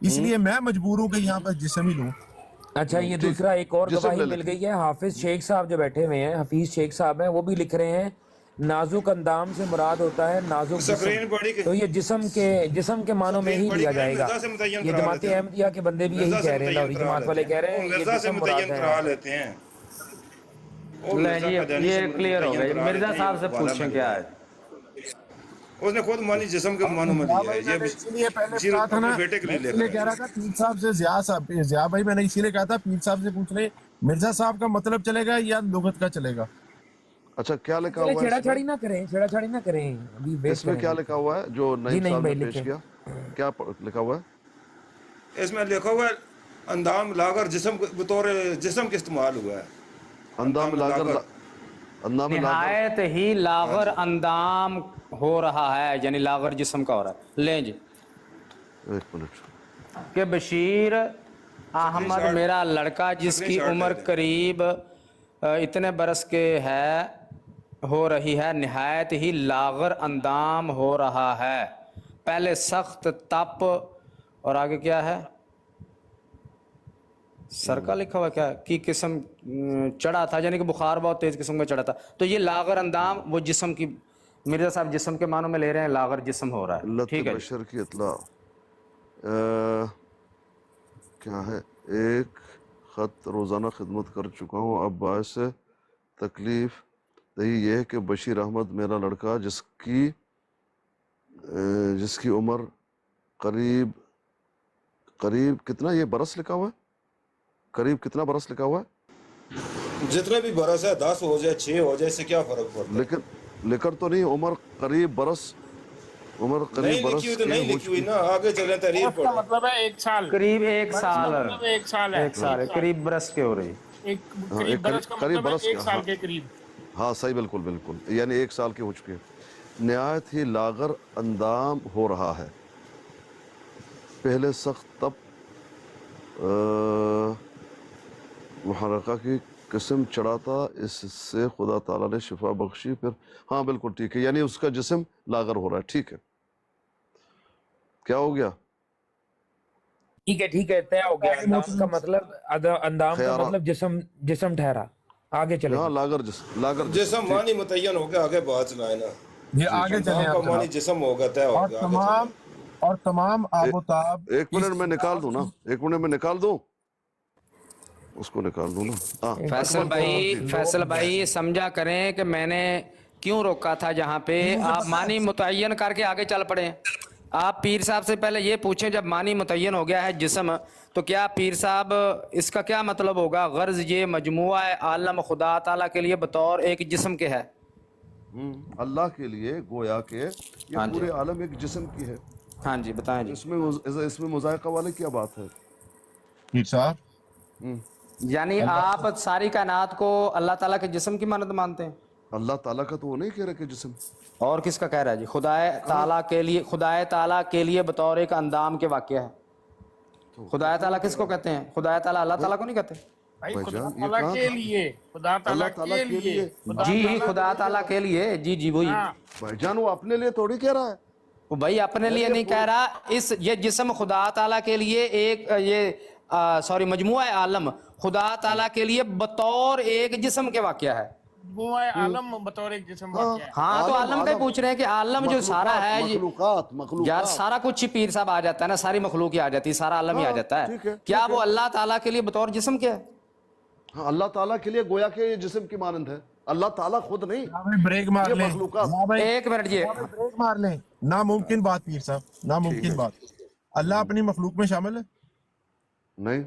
اس لیے میں مجبور ہوں کہ یہاں پر جسم ہی لوں. اچھا یہ دوسرا ایک اور گواہی مل گئی ہے. حافظ شیخ صاحب جو بیٹھے ہوئے ہیں, حفیظ شیخ صاحب ہیں, وہ بھی لکھ رہے ہیں نازک اندام سے مراد ہوتا ہے نازک جسم. تو یہ جسم کے معنوں میں ہی لیا جائے گا. یہ جماعت احمدیہ کے بندے بھی یہی کہہ رہے ہیں, لاہوری جماعت والے کہہ رہے ہیں یہ جسم مراد ہے. یہ کلیئر ہو گیا. مرزا صاحب سے پوچھیں کیا ہے. اس نے خود مانی جسم کے معنوں میں لیا ہے. اسی لیے پہلے کہا تھا نا, اس لیے کہہ رہا تھا پیر صاحب سے, ضیاء بھائی میں نے اسی لیے کہا تھا پیر صاحب سے پوچھ لیں مرزا صاحب کا مطلب چلے گا یا لغت کا چلے گا. اچھا کیا لکھا ہوا ہے چھیڑا چھاڑی نہ کریں. اس میں کیا لکھا ہوا ہے جو نعیم صاحب نے پیش کیا, کیا لکھا ہوا ہے؟ اس میں لکھا ہوا ہے اندام لاغر جسم بطور جسم کے استعمال ہوا ہے. اندام لاغر نہایت ہی لاغر اندام ہو رہا ہے, یعنی لاغر جسم کا ہو رہا ہے. لیں جی ایک منٹ کہ بشیر احمد میرا لڑکا جس کی عمر قریب اتنے برس کے ہے ہو رہی ہے, نہایت ہی لاغر اندام ہو رہا ہے. پہلے سخت تپ اور آگے کیا ہے, سر کا لکھا ہوا کیا کی قسم چڑھا تھا, یعنی کہ بخار بہت تیز قسم کا چڑھا تھا. تو یہ لاغر اندام وہ جسم کی, مرزا صاحب جسم کے معنوں میں لے رہے ہیں, لاغر جسم ہو رہا ہے. ٹھیک ہے بشر کی اطلاع کیا ہے, ایک خط روزانہ خدمت کر چکا ہوں, اب باعث تکلیف دہی یہ ہے کہ بشیر احمد میرا لڑکا جس کی عمر قریب کتنا, یہ برس لکھا ہوا ہے, قریب کتنا برس لکھا ہوا ہے, جتنے بھی برس ہے 10 ہو جائے 6 ہو جائے, اس سے کیا فرق پڑتا ہے. لیکن لکھ تو نہیں عمر قریب برس نہیں لکھی ہوئی تو نہیں لکھی ہوئی نا, آگے چلیں تحریر پڑھیں. مطلب ہے 1 سال, قریب 1 سال, ایک سال ہے, قریب برس کے ہو رہی, قریب برس کا مطلب ہے 1 سال کے قریب. ہاں صحیح, بالکل یعنی 1 سال کے ہو چکے ہیں. نہایت ہی لاغر اندام ہو رہا ہے, پہلے سخت تب محرقہ کی قسم چڑھا تھا, اس سے خدا تعالیٰ نے شفا بخشی. پھر ہاں بالکل ٹھیک ہے, یعنی اس کا جسم لاغر ہو رہا ہے. ٹھیک ہے, کیا ہو گیا, ٹھیک ہے طے ہو گیا. اندام کا مطلب, اندام کا مطلب جسم ٹھہرا. آگے چلیں. ہاں لاغر جسم معنی متعین ہو گیا, آگے بات چلائیں نا. یہ آگے چلیں کا معنی جسم ہوگا, طے ہو گیا. اور تمام آب و تاب. ایک منٹ میں نکال دوں نا, ایک منٹ میں نکال دوں, اس کو نکال دوں نا. فیصل بھائی سمجھا کریں کہ میں نے کیوں روکا تھا جہاں پہ. آپ معنی متعین کر کے آگے چل پڑے. آپ پیر صاحب سے پہلے یہ پوچھیں, جب معنی متعین ہو گیا ہے جسم, تو کیا پیر صاحب اس کا کیا مطلب ہوگا, غرض یہ مجموعہ عالم خدا تعالیٰ کے لیے بطور ایک جسم کے ہے. اللہ کے لیے گویا کہ یہ پورے عالم ایک جسم کی ہے. ہاں جی بتائیں جی. اس میں مذائقہ والے کیا بات ہے پیر صاحب؟ یعنی آپ ساری کائنات کو اللہ تعالیٰ کے جسم کی مانند مانتے ہیں؟ اللہ تعالیٰ کا تو وہ نہیں کہہ رہے کہ جسم, اور کس کا کہہ رہا ہے جی؟ خدا تعالیٰ کے لیے بطور ایک اندام کے واقعہ ہے. خدا تعالیٰ کس کو کہتے ہیں؟ خدا تعالیٰ اللہ تعالیٰ کو نہیں کہتے. خدا تعالیٰ کے لیے, خدا تعالیٰ کے لیے, جی خدا تعالیٰ کے لیے, جی وہی. بھائی جان وہ اپنے لیے تھوڑی کہہ رہا ہے, وہ بھائی اپنے لیے نہیں کہہ رہا. یہ جسم خدا تعالیٰ کے لیے ایک مجموعہ عالم خدا تعالیٰ کے لیے بطور ایک جسم کے واقعہ ہے. مجموعہ عالم بطور ایک جسم واقعہ ہے. ہاں تو عالم کا پوچھ رہے ہیں کہ عالم جو سارا ہے مخلوقات یار, سارا کچھ ہی پیر صاحب آ جاتا ہے نا, ساری مخلوق ہی آ جاتی ہے, سارا عالم ہی آ جاتا ہے. کیا وہ اللہ تعالیٰ کے لیے بطور جسم کیا ہے؟ ہاں اللہ تعالیٰ کے لیے گویا کہ یہ جسم کی مانند ہے. اللہ تعالیٰ خود نہیں, بریک مار لیں, ایک منٹ جی, بریک مار لیں. ناممکن بات پیر صاحب, ناممکن بات. اللہ اپنی مخلوق میں شامل ہے نہیں.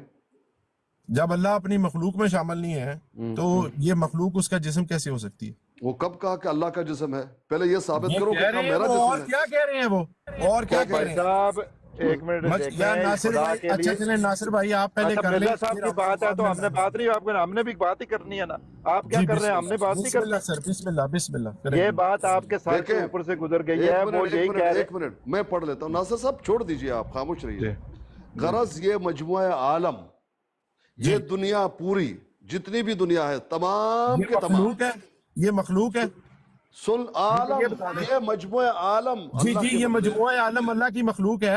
جب اللہ اپنی مخلوق میں شامل نہیں ہے تو یہ مخلوق اس کا جسم کیسے ہو سکتی ہے؟ وہ کب کہا کہ اللہ کا جسم ہے؟ پہلے یہ ثابت کرو کہ میرا جسم ہے. اور کیا کہہ رہے ہیں وہ, اور کیا کہہ رہے ہیں؟ ایک منٹ ناصر بھائی, اچھا چلیں ناصر بھائی آپ پہلے کر لیں. صاحب کی بات ہے تو ہم نے بات نہیں, آپ ہم نے بھی بات ہی کرنی ہے نا. آپ کیا کر رہے ہیں, ہم نے بات نہیں کرنی. سر بسم اللہ. یہ بات آپ کے ساتھ کے اوپر سے گزر گئی ہے, وہ یہی کہہ رہے ہیں. ایک منٹ میں پڑھ لیتا ہوں. ناصر صاحب چھوڑ دیجئے, آپ خاموش رہیے. غرض یہ مجموعہ عالم, یہ دنیا پوری جتنی بھی دنیا ہے, تمام کے تمام یہ مخلوق ہے. سن عالم, یہ مجموعہ عالم, جی یہ مجموعہ عالم اللہ کی مخلوق ہے.